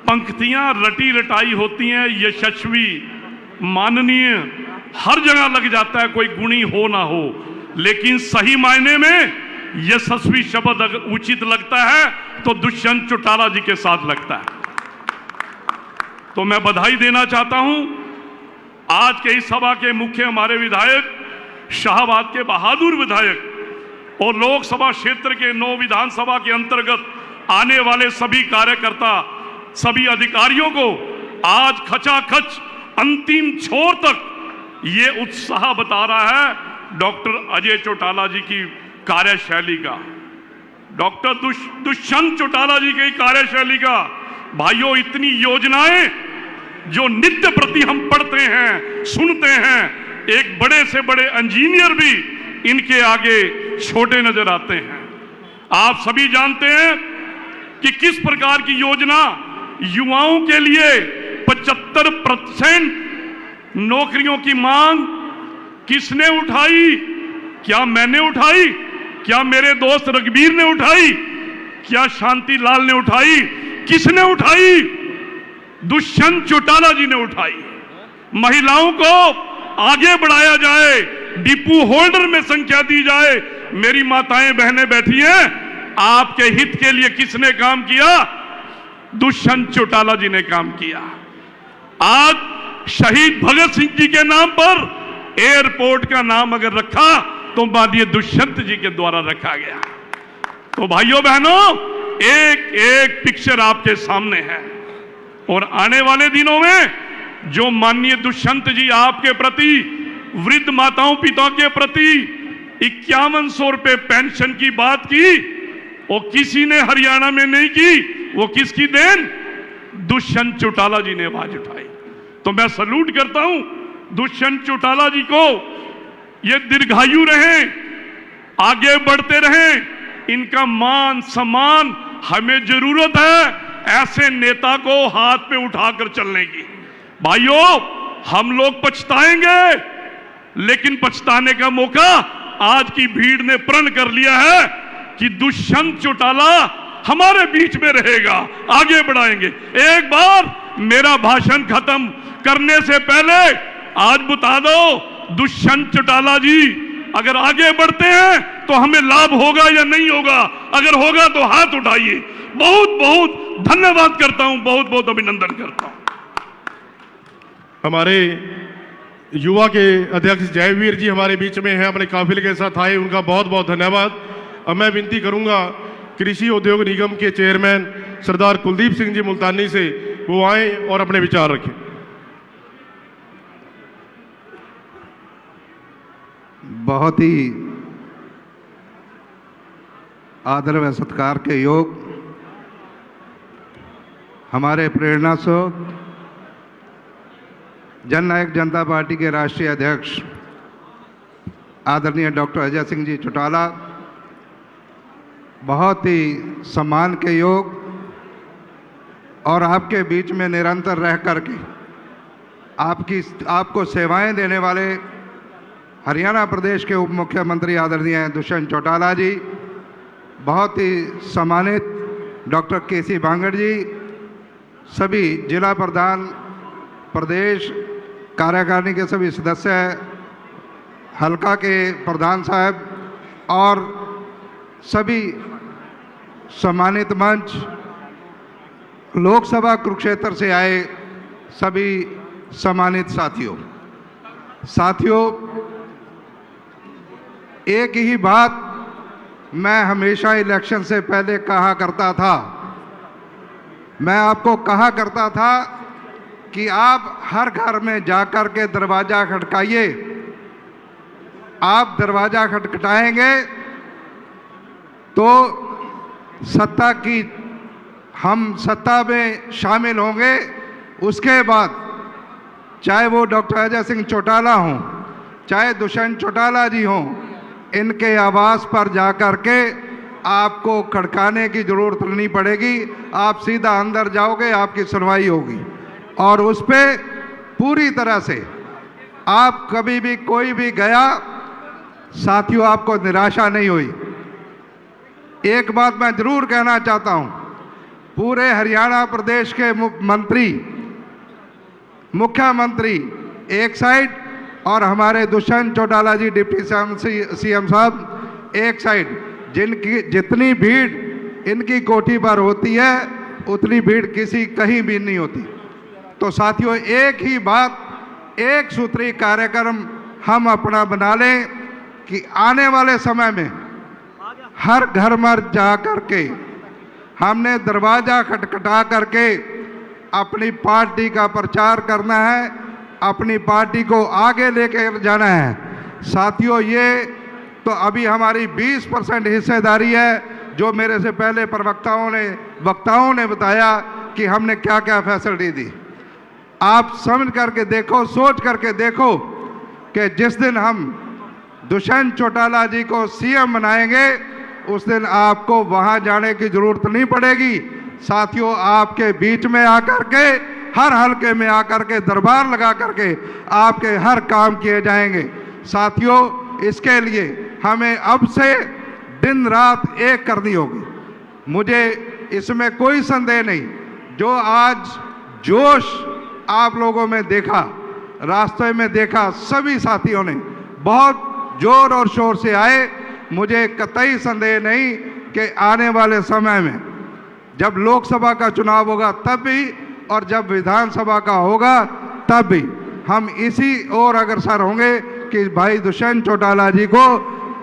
पंक्तियां रटी रटाई होती हैं, यशस्वी, माननीय हर जगह लग जाता है, कोई गुणी हो ना हो, लेकिन सही मायने में यशस्वी शब्द अगर उचित लगता है तो दुष्यंत चौटाला जी के साथ लगता है। तो मैं बधाई देना चाहता हूं आज के इस सभा के मुख्य हमारे विधायक, शाहबाद के बहादुर विधायक और लोकसभा क्षेत्र के 9 विधानसभा के अंतर्गत आने वाले सभी कार्यकर्ता, सभी अधिकारियों को आज खचाखच अंतिम छोर तक ये उत्साह बता रहा है डॉक्टर अजय चौटाला जी की कार्यशैली का, डॉक्टर दुष्यंत चौटाला जी की कार्यशैली का। भाइयों, इतनी योजनाएं जो नित्य प्रति हम पढ़ते हैं, सुनते हैं, एक बड़े से बड़े इंजीनियर भी इनके आगे छोटे नजर आते हैं। आप सभी जानते हैं कि किस प्रकार की योजना युवाओं के लिए 75% नौकरियों की मांग किसने उठाई? क्या मैंने उठाई? क्या मेरे दोस्त रघुवीर ने उठाई? क्या शांति लाल ने उठाई? किसने उठाई? दुष्यंत चौटाला जी ने उठाई। महिलाओं को आगे बढ़ाया जाए, डिपो होल्डर में संख्या दी जाए। मेरी माताएं बहनें बैठी हैं, आपके हित के लिए किसने काम किया? दुष्यंत चौटाला जी ने काम किया। आज शहीद भगत सिंह जी के नाम पर एयरपोर्ट का नाम अगर रखा तो माननीय दुष्यंत जी के द्वारा रखा गया। तो भाइयों बहनों, एक एक पिक्चर आपके सामने है और आने वाले दिनों में जो माननीय दुष्यंत जी आपके प्रति, वृद्ध माताओं पिताओं के प्रति 5100 रुपए पेंशन की बात की, वो किसी ने हरियाणा में नहीं की, वो किसकी देन? दुष्यंत चौटाला जी ने आवाज उठाई। तो मैं सलूट करता हूं दुष्यंत चौटाला जी को। ये दीर्घायु रहे, आगे बढ़ते रहें, इनका मान सम्मान हमें जरूरत है ऐसे नेता को हाथ पे उठाकर चलने की। भाइयों, हम लोग पछताएंगे, लेकिन पछताने का मौका आज की भीड़ ने प्रण कर लिया है कि दुष्यंत चौटाला हमारे बीच में रहेगा, आगे बढ़ाएंगे। एक बार मेरा भाषण खत्म करने से पहले आज बता दो, दुष्यंत चौटाला जी अगर आगे बढ़ते हैं तो हमें लाभ होगा या नहीं होगा? अगर होगा तो हाथ उठाइए। बहुत बहुत धन्यवाद करता हूं, बहुत बहुत अभिनंदन करता हूं। हमारे युवा के अध्यक्ष जयवीर जी हमारे बीच में हैं, अपने काफिले के साथ आए, उनका बहुत बहुत धन्यवाद। अब मैं विनती करूंगा कृषि उद्योग निगम के चेयरमैन सरदार कुलदीप सिंह जी मुल्तानी से, वो आए और अपने विचार रखें। बहुत ही आदर व सत्कार के योग हमारे प्रेरणा स्रोत जननायक जनता पार्टी के राष्ट्रीय अध्यक्ष आदरणीय डॉक्टर अजय सिंह जी चौटाला, बहुत ही सम्मान के योग और आपके बीच में निरंतर रह करके आपको सेवाएं देने वाले हरियाणा प्रदेश के उप मुख्यमंत्री आदरणीय दुष्यंत चौटाला जी, बहुत ही सम्मानित डॉक्टर केसी बांगड़ जी, सभी जिला प्रधान, प्रदेश कार्यकारिणी के सभी सदस्य, हलका के प्रधान साहब और सभी सम्मानित मंच, लोकसभा कुरुक्षेत्र से आए सभी सम्मानित साथियों, एक ही बात मैं हमेशा इलेक्शन से पहले कहा करता था। मैं आपको कहा करता था कि आप हर घर में जाकर के दरवाज़ा खटकाइए। आप दरवाज़ा खटखटाएंगे तो हम सत्ता में शामिल होंगे। उसके बाद चाहे वो डॉक्टर अजय सिंह चौटाला हों, चाहे दुष्यंत चौटाला जी हों, इनके आवास पर जाकर के आपको खड़काने की ज़रूरत नहीं पड़ेगी। आप सीधा अंदर जाओगे, आपकी सुनवाई होगी और उस पर पूरी तरह से आप कभी भी कोई भी गया, साथियों, आपको निराशा नहीं हुई। एक बात मैं ज़रूर कहना चाहता हूं, पूरे हरियाणा प्रदेश के मुख्यमंत्री एक साइड और हमारे दुष्यंत चौटाला जी डिप्टी सीएम साहब एक साइड, जिनकी जितनी भीड़ इनकी कोठी पर होती है उतनी भीड़ कहीं भी नहीं होती। तो साथियों, एक ही बात, एक सूत्री कार्यक्रम हम अपना बना लें कि आने वाले समय में हर घर में जा करके हमने दरवाज़ा खटखटा करके अपनी पार्टी का प्रचार करना है, अपनी पार्टी को आगे लेकर जाना है। साथियों, ये तो अभी हमारी 20% हिस्सेदारी है, जो मेरे से पहले वक्ताओं ने बताया कि हमने क्या क्या फैसिलिटी दी। आप समझ करके देखो, सोच करके देखो कि जिस दिन हम दुष्यंत चौटाला जी को सीएम बनाएंगे उस दिन आपको वहां जाने की जरूरत नहीं पड़ेगी। साथियों, आपके बीच में आकर के, हर हलके में आकर के दरबार लगा करके आपके हर काम किए जाएंगे। साथियों, इसके लिए हमें अब से दिन रात एक करनी होगी। मुझे इसमें कोई संदेह नहीं, जो आज जोश आप लोगों में देखा, रास्ते में देखा, सभी साथियों ने बहुत जोर और शोर से आए। मुझे कतई संदेह नहीं कि आने वाले समय में जब लोकसभा का चुनाव होगा तब भी और जब विधानसभा का होगा तब भी हम इसी ओर अग्रसर होंगे कि भाई दुष्यंत चौटाला जी को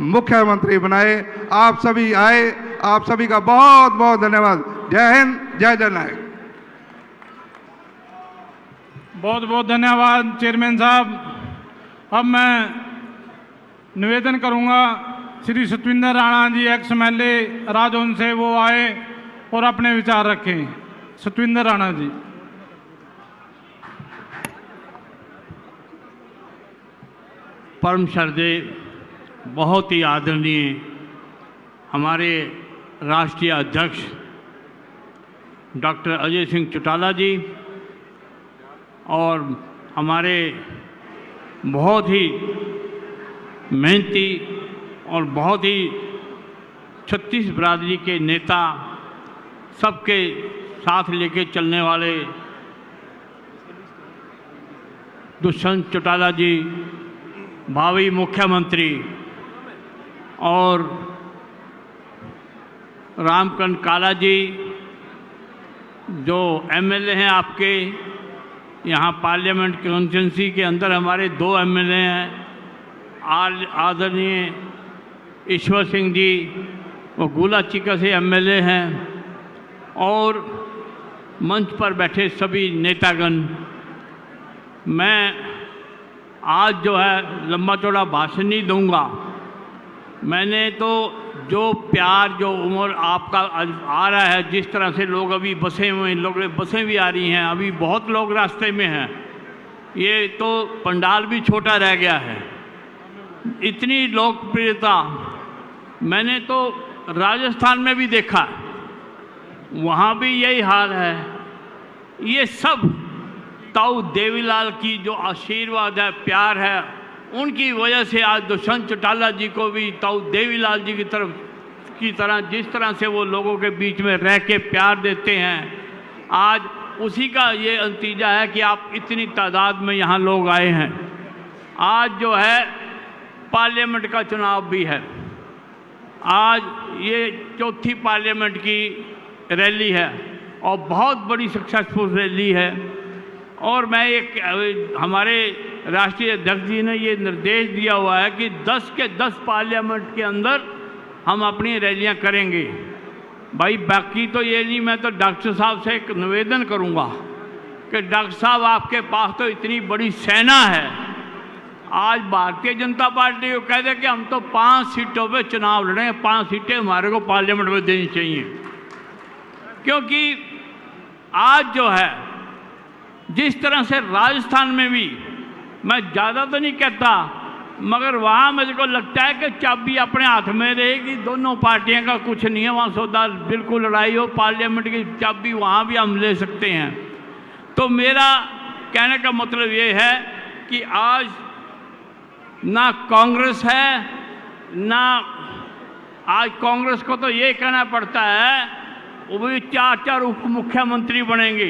मुख्यमंत्री बनाए। आप सभी आए, आप सभी का बहुत बहुत धन्यवाद। जय हिंद, जय जननायक। बहुत बहुत धन्यवाद चेयरमैन साहब। अब मैं निवेदन करूंगा श्री सतविंदर राणा जी एक्स MLA राजौन से वो आए और अपने विचार रखें। सतविंदर राणा जी। परम श्रद्धेय, बहुत ही आदरणीय हमारे राष्ट्रीय अध्यक्ष डॉक्टर अजय सिंह चौटाला जी और हमारे बहुत ही मेहनती और बहुत ही छत्तीस बिरादरी के नेता, सबके साथ लेके चलने वाले दुष्यंत चौटाला जी, भावी मुख्यमंत्री, और रामकरण काला जी जो MLA हैं आपके यहाँ पार्लियामेंट कॉन्स्टिट्यूंसी के अंदर, हमारे 2 MLA हैं, आदरणीय ईश्वर सिंह जी वो गोला चिका से MLA हैं, और मंच पर बैठे सभी नेतागण। मैं आज जो है लंबा चौड़ा भाषण नहीं दूंगा। मैंने तो जो प्यार, जो उम्र आपका आ रहा है, जिस तरह से लोग अभी बसे हुए हैं, लोग बसें भी आ रही हैं, अभी बहुत लोग रास्ते में हैं, ये तो पंडाल भी छोटा रह गया है। इतनी लोकप्रियता मैंने तो राजस्थान में भी देखा, वहाँ भी यही हाल है। ये सब ताऊ देवीलाल की जो आशीर्वाद है, प्यार है, उनकी वजह से आज दुष्यंत चौटाला जी को भी ताऊ देवीलाल जी की तरह जिस तरह से वो लोगों के बीच में रह के प्यार देते हैं, आज उसी का ये नतीजा है कि आप इतनी तादाद में यहाँ लोग आए हैं। आज जो है पार्लियामेंट का चुनाव भी है, आज ये चौथी पार्लियामेंट की रैली है और बहुत बड़ी सक्सेसफुल रैली है। और मैं एक, हमारे राष्ट्रीय अध्यक्ष जी ने ये निर्देश दिया हुआ है कि 10 के 10 पार्लियामेंट के अंदर हम अपनी रैलियां करेंगे। भाई बाकी तो ये नहीं, मैं तो डॉक्टर साहब से एक निवेदन करूंगा कि डॉक्टर साहब आपके पास तो इतनी बड़ी सेना है, आज भारतीय जनता पार्टी को कह दे कि हम तो 5 सीटों पे चुनाव लड़ेंगे, 5 सीटें हमारे को पार्लियामेंट में देनी चाहिए। क्योंकि आज जो है जिस तरह से राजस्थान में भी, मैं ज़्यादा तो नहीं कहता, मगर वहाँ मुझे को लगता है कि चाबी अपने हाथ में रहेगी। दोनों पार्टियों का कुछ नहीं है वहाँ, सौदा बिल्कुल लड़ाई हो, पार्लियामेंट की चाबी वहाँ भी हम ले सकते हैं। तो मेरा कहने का मतलब ये है कि आज ना कांग्रेस है, ना आज कांग्रेस को तो ये कहना पड़ता है वो भी 4-4 उप मुख्यमंत्री बनेंगे।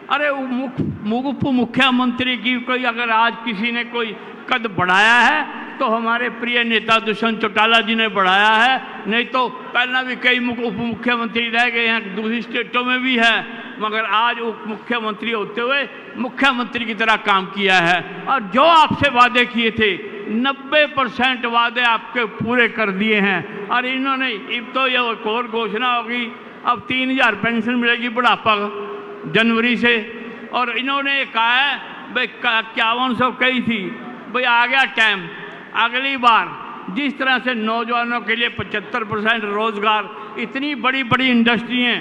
अरे उप मुख्यमंत्री की कोई अगर आज किसी ने कोई कद बढ़ाया है तो हमारे प्रिय नेता दुष्यंत चौटाला जी ने बढ़ाया है, नहीं तो पहला भी कई उप मुख्यमंत्री रह गए हैं, दूसरी स्टेटों में भी है, मगर आज उप मुख्यमंत्री होते हुए मुख्यमंत्री की तरह काम किया है। और जो आपसे वादे किए थे 90% वादे आपके पूरे कर दिए हैं। और इन्होंने अब तो ये एक और घोषणा होगी, अब 3000 पेंशन मिलेगी बुढ़ापा जनवरी से। और इन्होंने कहा है भाई 5100 कही थी, भाई आ गया टाइम, अगली बार जिस तरह से नौजवानों के लिए 75% रोजगार, इतनी बड़ी बड़ी इंडस्ट्रियाँ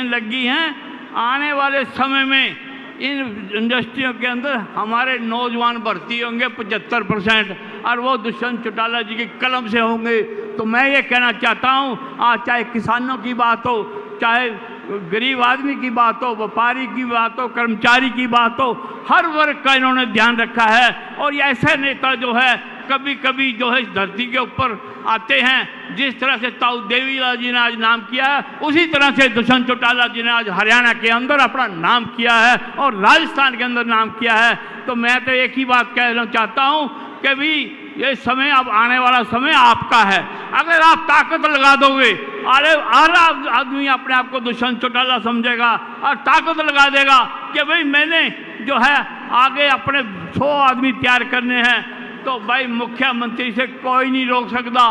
लगी हैं, आने वाले समय में इन इंडस्ट्रियों के अंदर हमारे नौजवान भर्ती होंगे 75%, और वो दुष्यंत चौटाला जी की कलम से होंगे। तो मैं ये कहना चाहता हूँ, आज चाहे किसानों की बात हो, चाहे गरीब आदमी की बात हो, व्यापारी की बात हो, कर्मचारी की बात हो, हर वर्ग का इन्होंने ध्यान रखा है। और ये ऐसे नेता जो है कभी कभी जो है इस धरती के ऊपर आते हैं, जिस तरह से ताऊ देवीलाल जी ने आज नाम किया है, उसी तरह से दुष्यंत चौटाला जी ने आज हरियाणा के अंदर अपना नाम किया है और राजस्थान के अंदर नाम किया है। तो मैं तो एक ही बात कहना चाहता हूँ कि भी ये समय, अब आने वाला समय आपका है। अगर आप ताकत लगा दोगे, अरे हर आदमी अपने आप को दुष्यंत चौटाला समझेगा और ताकत लगा देगा कि भाई मैंने जो है आगे अपने 100 आदमी तैयार करने हैं, तो भाई मुख्यमंत्री से कोई नहीं रोक सकता।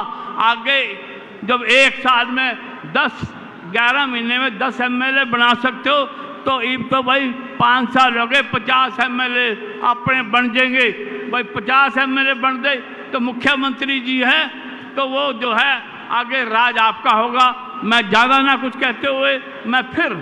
आगे जब 1 साल में 11 महीने में 10 MLA बना सकते हो, तो अब तो भाई 5 साल हो गए, 50 MLA अपने बन जाएंगे। भाई 50 MLA बन गए तो मुख्यमंत्री जी है, तो वो जो है आगे राज आपका होगा। मैं ज़्यादा ना कुछ कहते हुए मैं फिर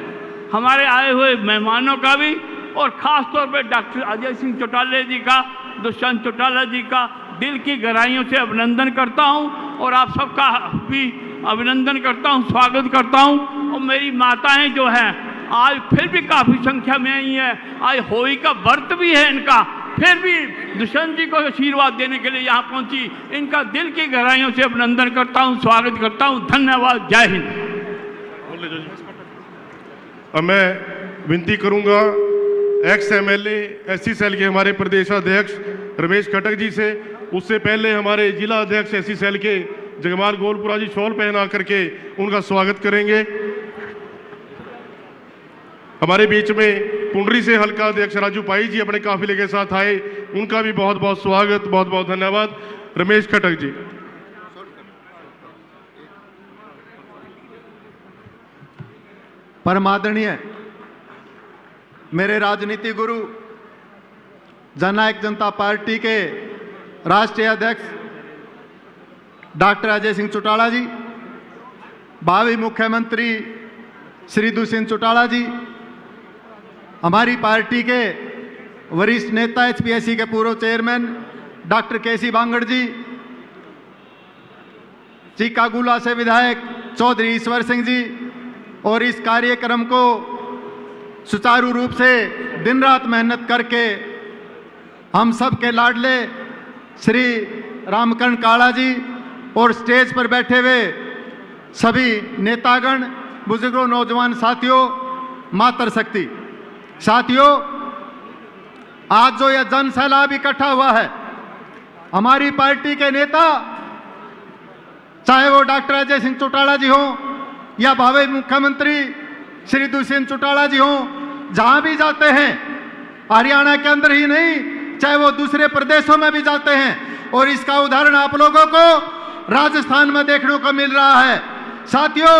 हमारे आए हुए मेहमानों का भी और ख़ास तौर पे डॉक्टर अजय सिंह चौटाला जी का, दुष्यंत चौटाला जी का दिल की गहराइयों से अभिनंदन करता हूं और आप सबका भी अभिनंदन करता हूं, स्वागत करता हूं। और मेरी माताएं जो हैं आज फिर भी काफ़ी संख्या में आई हैं, आज होली का व्रत भी है इनका, फिर भी दुष्यंत जी को आशीर्वाद देने के लिए यहाँ पहुंची। इनका दिल की गहराइयों से अभिनंदन करता हूँ, स्वागत करता हूँ। धन्यवाद। जय हिंद। अब मैं विनती करूंगा एक्स एमएलए एससी सेल के हमारे प्रदेश अध्यक्ष रमेश खटक जी से, उससे पहले हमारे जिला अध्यक्ष एससी सेल के जगमाल गोलपुरा जी शॉल पहना करके उनका स्वागत करेंगे। हमारे बीच में पुंडरी से हल्का अध्यक्ष राजू पाई जी अपने काफिले के साथ आए, उनका भी बहुत बहुत स्वागत, बहुत बहुत धन्यवाद। रमेश खटक जी। परमादरणीय मेरे राजनीति गुरु जननायक जनता पार्टी के राष्ट्रीय अध्यक्ष डॉक्टर अजय सिंह चौटाला जी, भावी मुख्यमंत्री श्री दुष्यंत चौटाला जी, हमारी पार्टी के वरिष्ठ नेता एचपीएससी के पूर्व चेयरमैन डॉक्टर केसी बांगड़ जी, चिकागुला से विधायक चौधरी ईश्वर सिंह जी, और इस कार्यक्रम को सुचारू रूप से दिन रात मेहनत करके हम सब के लाडले श्री रामकरण काला जी और स्टेज पर बैठे हुए सभी नेतागण, बुजुर्गों, नौजवान साथियों, मातृशक्ति साथियों, आज जो यह जन सैलाब इकट्ठा हुआ है, हमारी पार्टी के नेता चाहे वो डॉक्टर अजय सिंह चौटाला जी हों या भावी मुख्यमंत्री श्री दुष्यंत चौटाला जी हों, जहां भी जाते हैं, हरियाणा के अंदर ही नहीं, चाहे वो दूसरे प्रदेशों में भी जाते हैं, और इसका उदाहरण आप लोगों को राजस्थान में देखने को मिल रहा है। साथियों,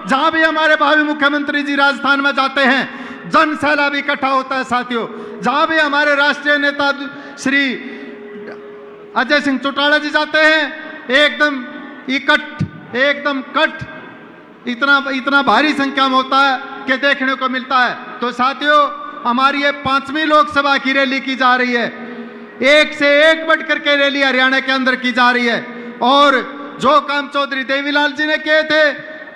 जहां भी हमारे भावी मुख्यमंत्री जी राजस्थान में जाते हैं, जन सैलाब इकट्ठा होता है। साथियों, जहां भी हमारे राष्ट्रीय नेता श्री अजय सिंह चौटाला जी जाते हैं, एकदम एकदम कट इतना भारी संख्या में होता है कि देखने को मिलता है। तो साथियों, हमारी ये 5वीं लोकसभा की रैली की जा रही है, एक से एक बढ़ करके रैली हरियाणा के अंदर की जा रही है, और जो काम चौधरी देवीलाल जी ने किए थे,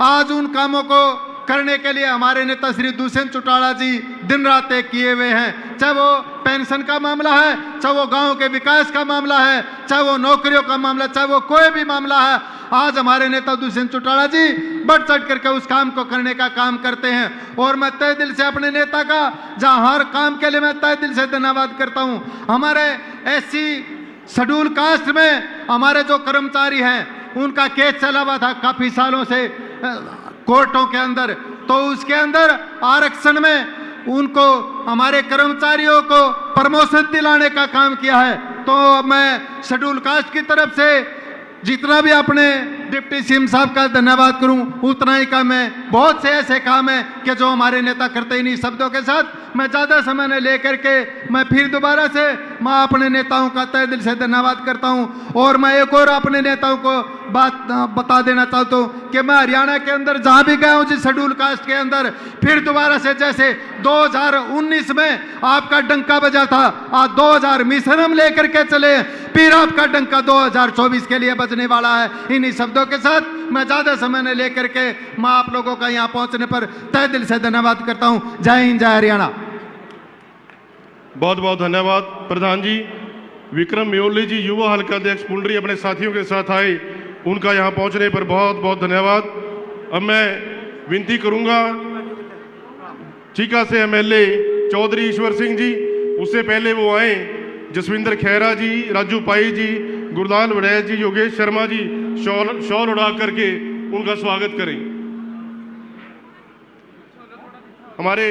आज उन कामों को करने के लिए हमारे नेता श्री दुष्यंत चौटाला जी दिन रात एक किए हुए हैं। चाहे वो पेंशन का मामला है, चाहे वो गांव के विकास का मामला है, चाहे वो नौकरियों का मामला, चाहे वो कोई भी मामला है, आज हमारे नेता दुष्यंत चौटाला जी बढ़ चढ़ करके उस काम को करने का काम करते हैं। और मैं तहे दिल से अपने नेता का, जहां हर काम के लिए मैं तहे दिल से धन्यवाद करता हूं। हमारे एससी शेड्यूल कास्ट में हमारे जो कर्मचारी हैं, उनका केस चला हुआ था काफी सालों से कोर्टों के अंदर, तो उसके अंदर आरक्षण में उनको, हमारे कर्मचारियों को प्रमोशन दिलाने का काम किया है। तो मैं शेड्यूल कास्ट की तरफ से जितना भी अपने डिप्टी सीएम साहब का धन्यवाद करूं, उतना ही का मैं, बहुत से ऐसे काम है कि जो हमारे नेता करते ही नहीं। शब्दों के साथ मैं ज़्यादा समय न लेकर के मैं फिर दोबारा से मैं अपने नेताओं का तहे दिल से धन्यवाद करता हूं। और मैं एक और अपने नेताओं को बात बता देना चाहता हूं कि मैं हरियाणा के अंदर जहां भी गया हूं, जिस शेड्यूल कास्ट के अंदर, फिर दोबारा से जैसे 2019 में आपका डंका बजा था, आज 2000 मिशन हम लेकर के चले, फिर आपका डंका 2024 के लिए बजने वाला है। इन्हीं शब्दों के साथ मैं ज्यादा समय न लेकर के मैं आप लोगों का यहां पहुंचने पर तहे दिल से धन्यवाद करता हूं। जय हिंद, जय हरियाणा। बहुत बहुत धन्यवाद प्रधान जी। विक्रम म्योली जी युवा हल्का अध्यक्ष पुंडरी अपने साथियों के साथ आए, उनका यहां पहुंचने पर बहुत बहुत धन्यवाद। अब मैं विनती करूंगा चीका से एमएलए चौधरी ईश्वर सिंह जी, उससे पहले वो आए जसविंदर खैरा जी, राजू पाई जी, गुरदाल वड़ैच जी, योगेश शर्मा जी शॉल उड़ा करके उनका स्वागत करें। हमारे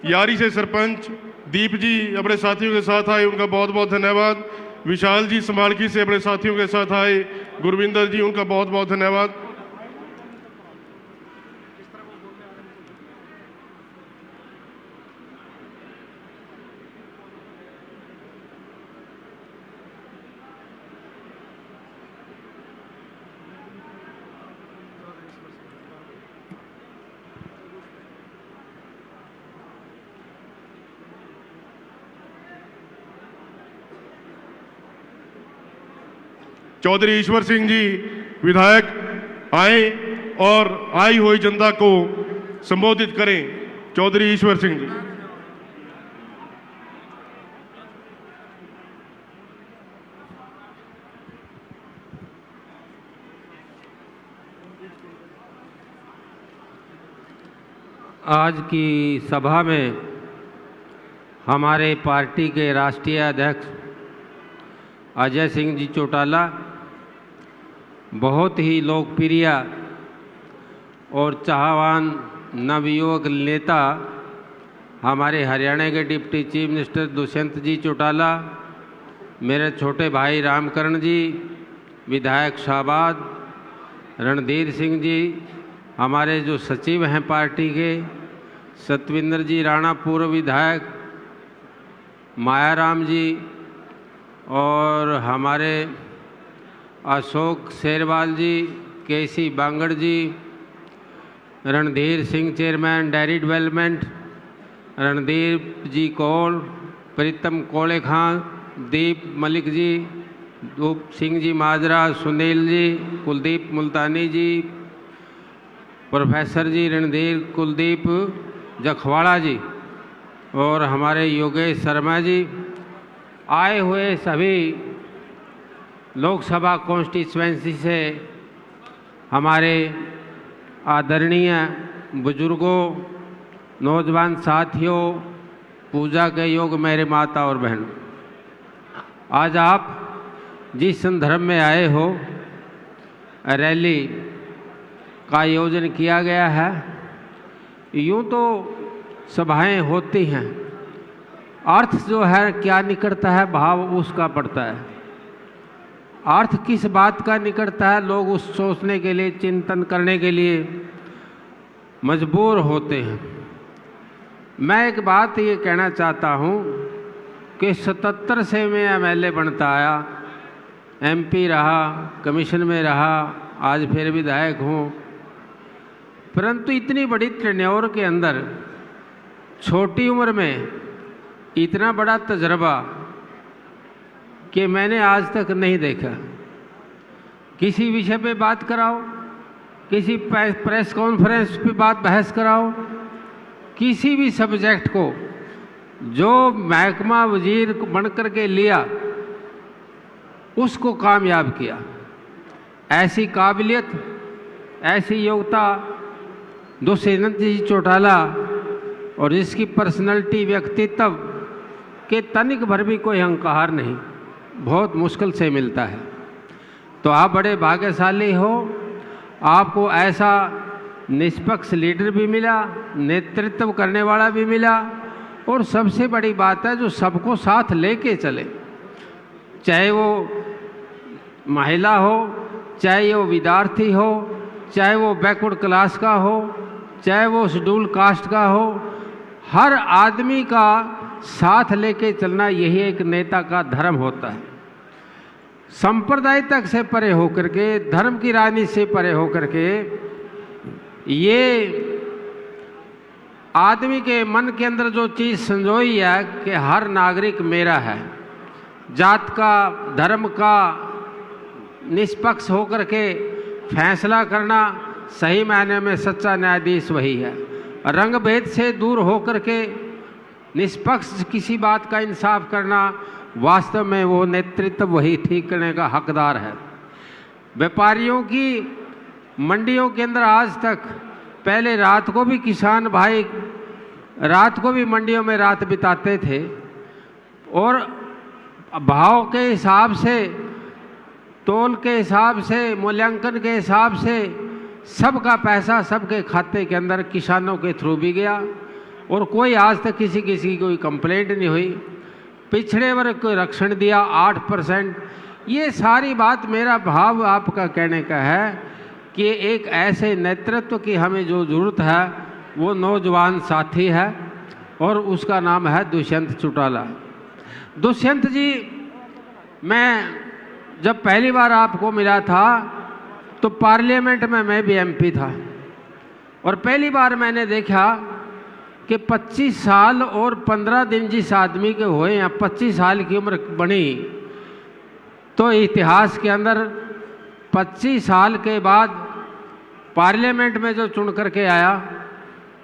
यारी से सरपंच दीप जी अपने साथियों के साथ आए, उनका बहुत बहुत धन्यवाद। विशाल जी समालकी से अपने साथियों के साथ आए, गुरविंदर जी, उनका बहुत बहुत धन्यवाद। चौधरी ईश्वर सिंह जी विधायक आए और आई हुई जनता को संबोधित करें। चौधरी ईश्वर सिंह जी। आज की सभा में हमारे पार्टी के राष्ट्रीय अध्यक्ष अजय सिंह जी चौटाला, बहुत ही लोकप्रिय और चाहवान नवयुवक नेता हमारे हरियाणा के डिप्टी चीफ मिनिस्टर दुष्यंत जी चौटाला, मेरे छोटे भाई रामकरण जी, विधायक शाहबाद, रणधीर सिंह जी, हमारे जो सचिव हैं पार्टी के, सतविंदर जी राणा पूर्व विधायक, मायाराम जी और हमारे Ashok Sherwal ji, KC Bangar ji, Randhir Singh chairman dairy development, Randeep ji Kaul, Pritam Kole Khan, Deep Malik ji, Roop Singh ji Majra, Sunil ji, Kuldeep Multani ji, professor ji Randhir Kuldeep Jakhwara ji और हमारे योगेश शर्मा जी, आए हुए सभी लोकसभा कॉन्स्टिट्यूएंसी से हमारे आदरणीय बुजुर्गों, नौजवान साथियों, पूजा के योग मेरे माता और बहन, आज आप जिस संदर्भ में आए हो, रैली का आयोजन किया गया है। यूँ तो सभाएं होती हैं, अर्थ जो है क्या निकलता है, भाव उसका पड़ता है। अर्थ किस बात का निकलता है, लोग उस सोचने के लिए, चिंतन करने के लिए मजबूर होते हैं। मैं एक बात ये कहना चाहता हूँ कि 77 से मैं MLA बनता आया, MP रहा, कमीशन में रहा, आज फिर विधायक हूँ, परंतु इतनी बड़ी टेन्योर के अंदर छोटी उम्र में इतना बड़ा तजर्बा कि मैंने आज तक नहीं देखा। किसी विषय पे बात कराओ, किसी प्रेस कॉन्फ्रेंस पे बहस कराओ, किसी भी सब्जेक्ट को जो महकमा वजीर बन कर के लिया उसको कामयाब किया। ऐसी काबिलियत, ऐसी योग्यता दुष्यंत जी चौटाला और जिसकी पर्सनैलिटी, व्यक्तित्व के तनिक भर भी कोई अहंकार नहीं, बहुत मुश्किल से मिलता है। तो आप बड़े भाग्यशाली हो, आपको ऐसा निष्पक्ष लीडर भी मिला, नेतृत्व करने वाला भी मिला, और सबसे बड़ी बात है जो सबको साथ लेके चले, चाहे वो महिला हो, चाहे वो विद्यार्थी हो, चाहे वो बैकवर्ड क्लास का हो, चाहे वो शेड्यूल कास्ट का हो, हर आदमी का साथ लेके चलना यही एक नेता का धर्म होता है। सांप्रदायिक से परे होकर के, धर्म की राजनीति से परे होकर के, ये आदमी के मन के अंदर जो चीज़ संजोई है कि हर नागरिक मेरा है, जात का, धर्म का निष्पक्ष होकर के फैसला करना, सही मायने में सच्चा न्यायाधीश वही है। रंग भेद से दूर होकर के निष्पक्ष किसी बात का इंसाफ करना, वास्तव में वो नेतृत्व वही ठीक करने का हकदार है। व्यापारियों की मंडियों के अंदर आज तक, पहले रात को भी किसान भाई रात को भी मंडियों में रात बिताते थे, और भाव के हिसाब से, तोल के हिसाब से, मूल्यांकन के हिसाब से सबका पैसा सबके खाते के अंदर किसानों के थ्रू भी गया, और कोई आज तक किसी की कोई कंप्लेंट नहीं हुई। पिछड़े वर्ग को रक्षण दिया 8%। ये सारी बात, मेरा भाव आपका कहने का है कि एक ऐसे नेतृत्व की हमें जो ज़रूरत है वो नौजवान साथी है, और उसका नाम है दुष्यंत चौटाला। दुष्यंत जी, मैं जब पहली बार आपको मिला था तो पार्लियामेंट में मैं भी MP था, और पहली बार मैंने देखा कि 25 साल और 15 दिन जिस आदमी के हुए, या 25 साल की उम्र बनी, तो इतिहास के अंदर 25 साल के बाद पार्लियामेंट में जो चुन करके आया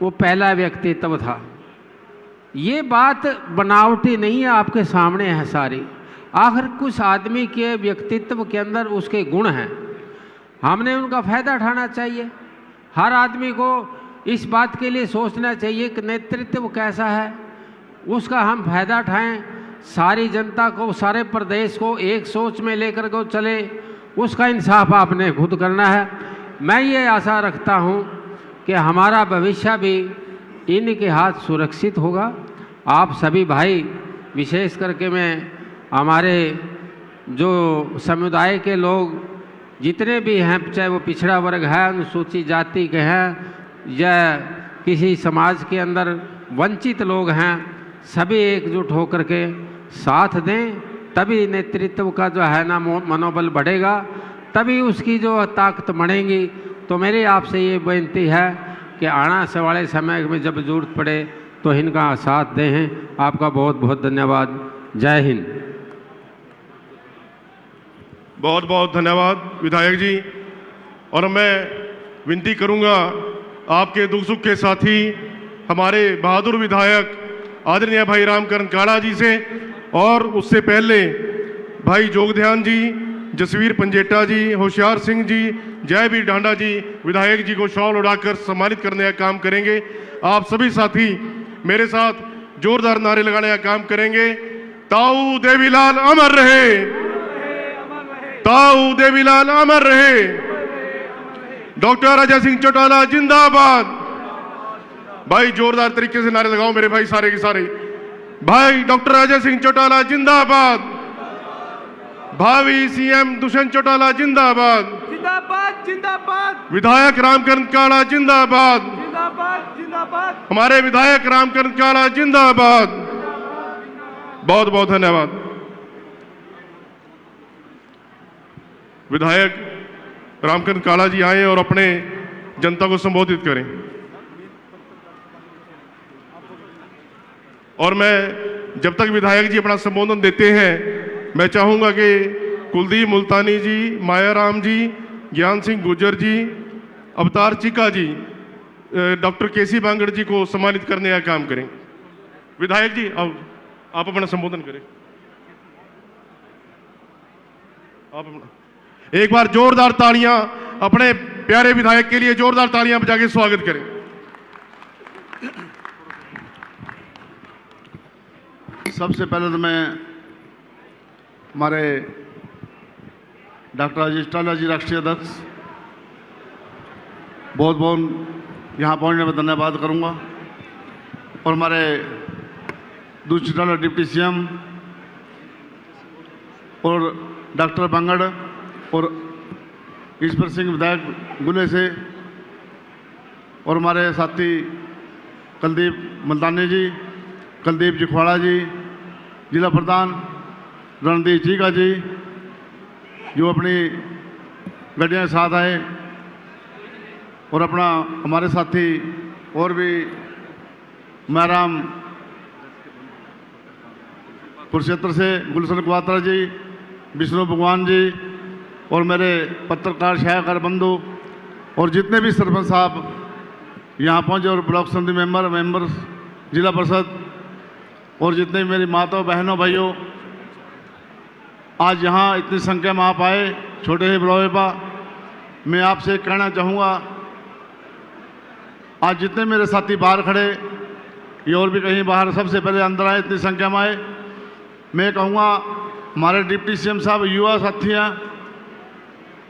वो पहला व्यक्तित्व था। ये बात बनावटी नहीं है, आपके सामने है सारी। आखिर कुछ आदमी के व्यक्तित्व के अंदर उसके गुण हैं, हमने उनका फायदा उठाना चाहिए। हर आदमी को इस बात के लिए सोचना चाहिए कि नेतृत्व कैसा है, उसका हम फायदा उठाएं, सारी जनता को, सारे प्रदेश को एक सोच में लेकर को चले, उसका इंसाफ आपने खुद करना है। मैं ये आशा रखता हूँ कि हमारा भविष्य भी इनके हाथ सुरक्षित होगा। आप सभी भाई, विशेष करके मैं हमारे जो समुदाय के लोग जितने भी हैं, चाहे वो पिछड़ा वर्ग है, अनुसूचित जाति के हैं या किसी समाज के अंदर वंचित लोग हैं, सभी एकजुट होकर के साथ दें, तभी नेतृत्व का जो है ना मनोबल बढ़ेगा, तभी उसकी जो ताकत बढ़ेगी। तो मेरी आपसे ये बेनती है कि आने वाले समय में जब जरूरत पड़े तो इनका साथ दें। आपका बहुत बहुत धन्यवाद। जय हिंद। बहुत बहुत धन्यवाद विधायक जी। और मैं विनती करूंगा आपके दुख सुख के साथी हमारे बहादुर विधायक आदरणीय भाई रामकरण काला जी से, और उससे पहले भाई जोगध्यान जी, जसवीर पंजेटा जी, होशियार सिंह जी, जयवीर डांडा जी, विधायक जी को शॉल उड़ाकर सम्मानित करने का काम करेंगे। आप सभी साथी मेरे साथ जोरदार नारे लगाने का काम करेंगे। ताऊ देवीलाल अमर रहे, ताऊ देवीलाल अमर रहे, डॉक्टर अजय सिंह चौटाला जिंदाबाद। भाई जोरदार तरीके से नारे लगाओ मेरे भाई सारे के सारे। भाई डॉक्टर अजय सिंह चौटाला जिंदाबाद, भावी सीएम दुष्यंत चौटाला जिंदाबाद, जिंदाबाद जिंदाबाद, विधायक रामकरण काला जिंदाबाद, जिंदाबाद जिंदाबाद, हमारे विधायक रामकरण काला जिंदाबाद। बहुत बहुत धन्यवाद। विधायक रामकरण काला जी आए और अपने जनता को संबोधित करें। और मैं जब तक विधायक जी अपना संबोधन देते हैं, मैं चाहूंगा कि कुलदीप मुल्तानी जी, मायाराम जी, ज्ञान सिंह गुर्जर जी, अवतार चिका जी, डॉक्टर केसी बांगड़ जी को सम्मानित करने का काम करें। विधायक जी आप अपना संबोधन करें। आप अपना एक बार जोरदार तालियां अपने प्यारे विधायक के लिए जोरदार तालियां बजा के स्वागत करें। सबसे पहले तो मैं हमारे डॉक्टर अजय चौटाला जी राष्ट्रीय अध्यक्ष बहुत बहुत यहाँ पहुँचने पर धन्यवाद करूँगा, और हमारे दूसरी चौटाला डिप्टी सीएम और डॉक्टर बांगड़ और ईश्वर सिंह विधायक गुले से, और हमारे साथी कुलदीप मुल्तानी जी, कुलदीप जिखवाड़ा जी, जिला प्रधान रणदीप चीका जी जो अपनी गड्डियों के साथ आए, और अपना हमारे साथी और भी महराम कुरुक्षेत्र से गुलशन कुआत्रा जी, विष्णु भगवान जी, और मेरे पत्रकार शाहकार बंधु और जितने भी सरपंच साहब यहाँ पहुँचे, और ब्लॉक समिति मेंबर जिला परिषद, और जितने भी मेरी माताओं बहनों भाइयों आज यहाँ इतनी संख्या में आप आए छोटे ही बड़ों पा। मैं आपसे कहना चाहूँगा, आज जितने मेरे साथी बाहर खड़े ये और भी कहीं बाहर, सबसे पहले अंदर आए, इतनी संख्या में आए। मैं कहूँगा हमारे डिप्टी सीएम साहब युवा साथी हैं,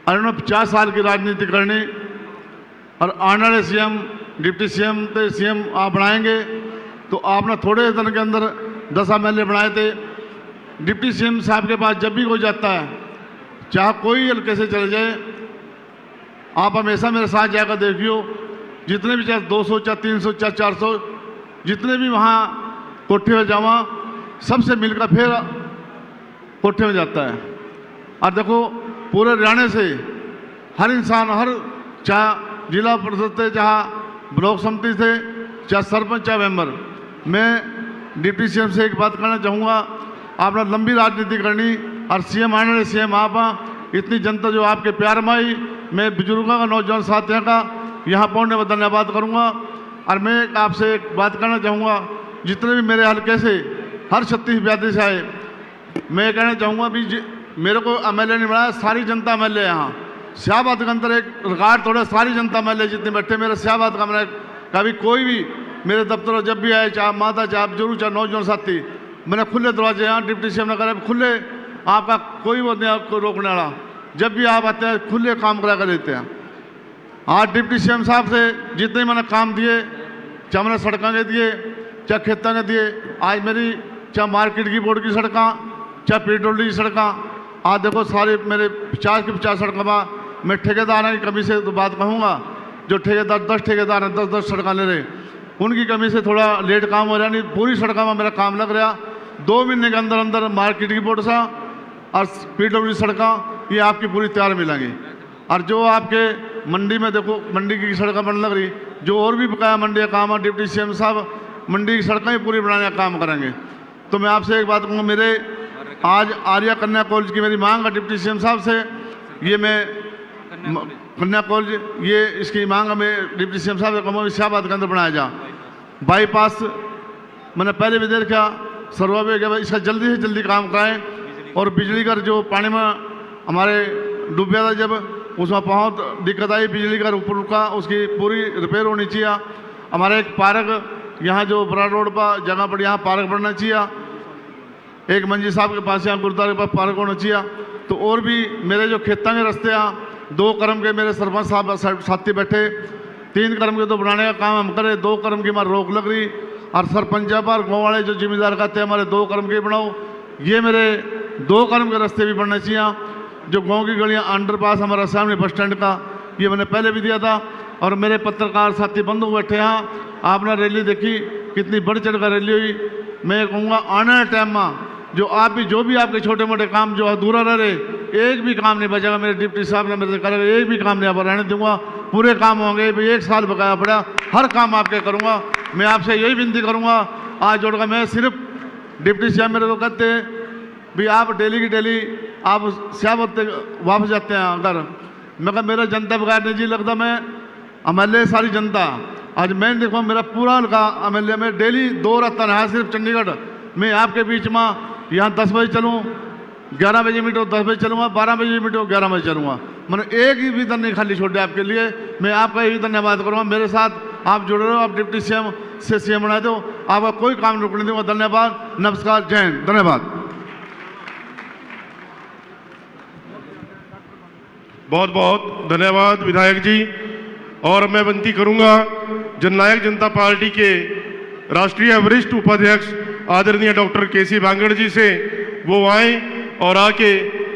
उन्होंने 50 साल की राजनीति करनी, और आने वाले सीएम डिप्टी सीएम तो सीएम आप बनाएंगे, तो आपने थोड़े दिन के अंदर 10 MLA बनाए थे। डिप्टी सीएम साहब के पास जब भी कोई जाता है, चाहे कोई हल्के से चले जाए, आप हमेशा मेरे साथ जाकर देखियो, जितने भी चाहे 200 चाहे 300 चाहे 400 जितने भी वहाँ कोठे में जावा, सबसे मिलकर फिर कोठे में जाता है। और देखो पूरे हरियाणा से हर इंसान, हर चाहे जिला परिषद से, चाहे ब्लॉक समिति से, चाहे सरपंच, चाहे मेंबर, मैं डिप्टी सीएम से एक बात कहना चाहूँगा, आपने लंबी राजनीति करनी, और सीएम आने सीएम आप इतनी जनता जो आपके प्यार में आई, मैं बुजुर्गों का नौजवान साथियों का यहाँ पहुँचने पर धन्यवाद करूँगा। और मैं आपसे एक बात करना चाहूँगा, जितने भी मेरे हल्के से हर 36 ब्यादी से आए, मैं कहना चाहूँगा भी मेरे को एमएलए नहीं बनाया, सारी जनता एमएलए यहाँ शाहबाद के अंदर एक रिकॉर्ड तोड़े, सारी जनता एमएलए जितने बैठे मेरे शाहबाद का मैंने कभी कोई भी मेरे दफ्तर जब भी आए, चाहे माता चाहे जरूर चाहे नौजवान साथी, मैंने खुले दरवाजे यहाँ डिप्टी सीएम ने करे खुले, आपका कोई वो नहीं आपको रोकने वाला, जब भी आप आते हैं खुले काम करा कर देते हैं। आज डिप्टी सीएम साहब से जितने मैंने काम दिए, चाहे मैंने सड़कों के दिए चाहे खेतों के दिए, आज मेरी चाहे मार्केट की बोर्ड की सड़कें चाहे पेट्रोल की सड़कें, आज देखो सारे मेरे 50 की 50 सड़कों में मैं ठेकेदारों की कमी से तो बात कहूँगा, जो ठेकेदार 10 ठेकेदार हैं 10 सड़कें ले रहे, उनकी कमी से थोड़ा लेट काम हो रहा, नहीं पूरी सड़कों में मेरा काम लग रहा। 2 महीने के अंदर अंदर मार्केट की बोर्ड सा और पीडब्ल्यू सड़कें ये आपकी पूरी तैयार मिलेंगी। और जो आपके मंडी में देखो मंडी की सड़कें बनने लग रही, जो और भी बकाया मंडी का काम है डिप्टी सीएम साहब मंडी की सड़कें ही पूरी बनाने का काम करेंगे। तो मैं आपसे एक बात कहूँगा, मेरे आज आर्या कन्या कॉलेज की मेरी मांग है डिप्टी सीएम साहब से, ये मैं कन्या कॉलेज ये इसकी मांग है, मैं डिप्टी सीएम साहब से कहूँगा शाहबाद के अंदर बनाया जा। बाईपास मैंने पहले भी देखा सर्वा भी गया, इसका जल्दी से जल्दी काम कराएं। और बिजली का जो पानी में हमारे डूब गया था जब, उसमें बहुत दिक्कत आई, बिजली का ऊपर रुका, उसकी पूरी रिपेयर होनी चाहिए। हमारे एक पार्क यहाँ जो बड़ा रोड पर जगह पर यहाँ पार्क बनना चाहिए, एक मंजी साहब के पास यहाँ गुरुद्वारे के पास पार्क होना चाहिए। तो और भी मेरे जो खेतों के रास्ते हैं 2 क्रम के मेरे सरपंच साहब साथी बैठे, 3 क्रम के तो बनाने का काम हम करें, 2 क्रम की हमारी रोक लग रही। और सरपंच पर गाँव वाले जो जिम्मेदार कहते हैं हमारे 2 क्रम के बनाओ, ये मेरे 2 क्रम के रास्ते भी बनने चाहिए। जो गांव की गलियां अंडरपास हमारा सामने बस स्टैंड का, ये मैंने पहले भी दिया था। और मेरे पत्रकार साथी बंधु बैठे हैं, आपने रैली देखी कितनी बढ़ चढ़ कर रैली हुई। मैं कहूँगा आने वाले टाइम में जो भी आपके छोटे मोटे काम जो अधूरा रह रहे, एक भी काम नहीं बचेगा। मेरे डिप्टी साहब ने मेरे से करेगा, एक भी काम नहीं आप रहने दूंगा, पूरे काम होंगे। 1 साल बकाया पड़ा, हर काम आपके करूँगा। मैं आपसे यही विनती करूँगा आज जोड़कर, मैं सिर्फ डिप्टी साहब मेरे को कहते हैं भी आप डेली की डेली आप शाहबाद वापस जाते हैं अगर, मैं कहा मेरा जनता बगैर नहीं जी लगता, मैं एमएलए सारी जनता। आज मैं देखो मेरा पूरा हल्का एमएलए में डेली 2 रहता है, सिर्फ चंडीगढ़। मैं आपके बीच में यहाँ 10 बजे चलूँ, 11 बजे मीटो 10 बजे चलूँगा, 12 बजे मीटो 11 बजे चलूँगा। मैंने एक ही भी दिन नहीं खाली छोड़े आपके लिए। मैं आपका यही धन्यवाद करूँगा, मेरे साथ आप जुड़े रहो, आप डिप्टी सीएम से सीएम बना दो, आपका कोई काम रुकने दूँगा। धन्यवाद, नमस्कार, जय हिंद, धन्यवाद। बहुत बहुत धन्यवाद विधायक जी। और मैं विनती करूंगा जननायक जनता पार्टी के राष्ट्रीय वरिष्ठ उपाध्यक्ष आदरणीय डॉक्टर केसी बांगड़ जी से, वो आए और आके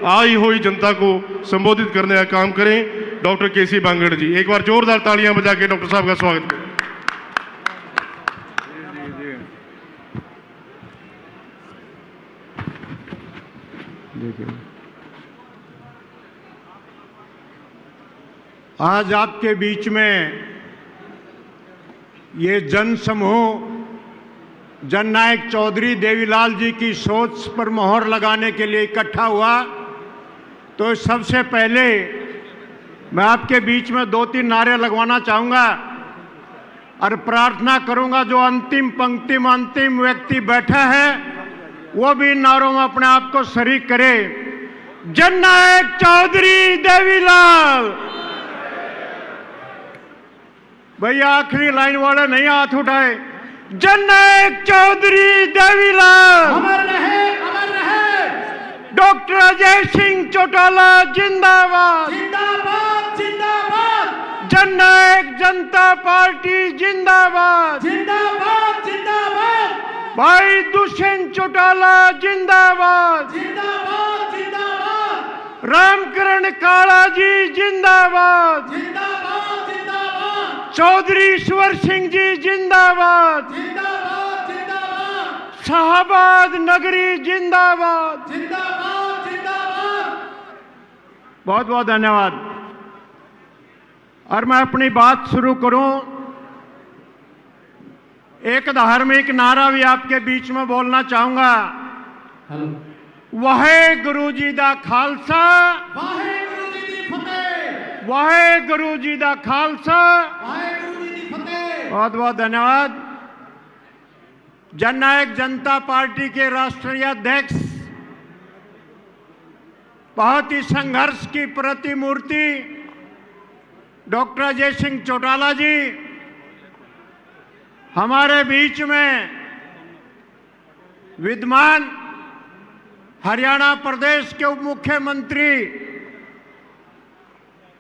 आई हुई जनता को संबोधित करने का काम करें। डॉक्टर केसी बांगड़ जी, एक बार जोरदार तालियां बजा के डॉक्टर साहब का स्वागत करें। आज आपके बीच में ये जन समूह जननायक चौधरी देवीलाल जी की सोच पर मोहर लगाने के लिए इकट्ठा हुआ। तो सबसे पहले मैं आपके बीच में 2-3 नारे लगवाना चाहूँगा और प्रार्थना करूँगा जो अंतिम पंक्ति में अंतिम व्यक्ति बैठा है वो भी इन नारों में अपने आप को शरीक करे। जननायक चौधरी देवीलाल। भैया आखिरी लाइन वाले नहीं हाथ उठाए। जननायक चौधरी देवीलाल अमर रहे। डॉक्टर अजय सिंह चौटाला जिंदाबाद जिंदाबाद जिंदाबाद। जननायक जनता पार्टी जिंदाबाद जिंदाबाद जिंदाबाद। भाई दुष्यंत चौटाला जिंदाबाद जिंदाबाद जिंदाबाद। रामकरण काला जी जिंदाबाद जिंदाबाद जिंदाबाद। चौधरी ईश्वर सिंह जी जिंदाबाद जिंदाबाद जिंदाबाद। शाहबाद नगरी जिंदाबाद जिंदाबाद जिंदाबाद। बहुत बहुत धन्यवाद। और मैं अपनी बात शुरू करूं, एक धार्मिक नारा भी आपके बीच में बोलना चाहूंगा। ਵਾਹਿਗੁਰੂ ਜੀ ਦਾ ਖਾਲਸਾ ਵਾਹਿਗੁਰੂ ਜੀ ਦੀ ਫਤਿਹ। ਵਾਹਿਗੁਰੂ ਜੀ ਦਾ ਖਾਲਸਾ ਵਾਹਿਗੁਰੂ ਜੀ ਦੀ ਫਤਿਹ। बहुत बहुत धन्यवाद। जननायक जनता पार्टी के राष्ट्रीय अध्यक्ष, बहुत ही संघर्ष की प्रतिमूर्ति डॉक्टर अजय सिंह चौटाला जी हमारे बीच में विद्यमान हरियाणा प्रदेश के उप मुख्यमंत्री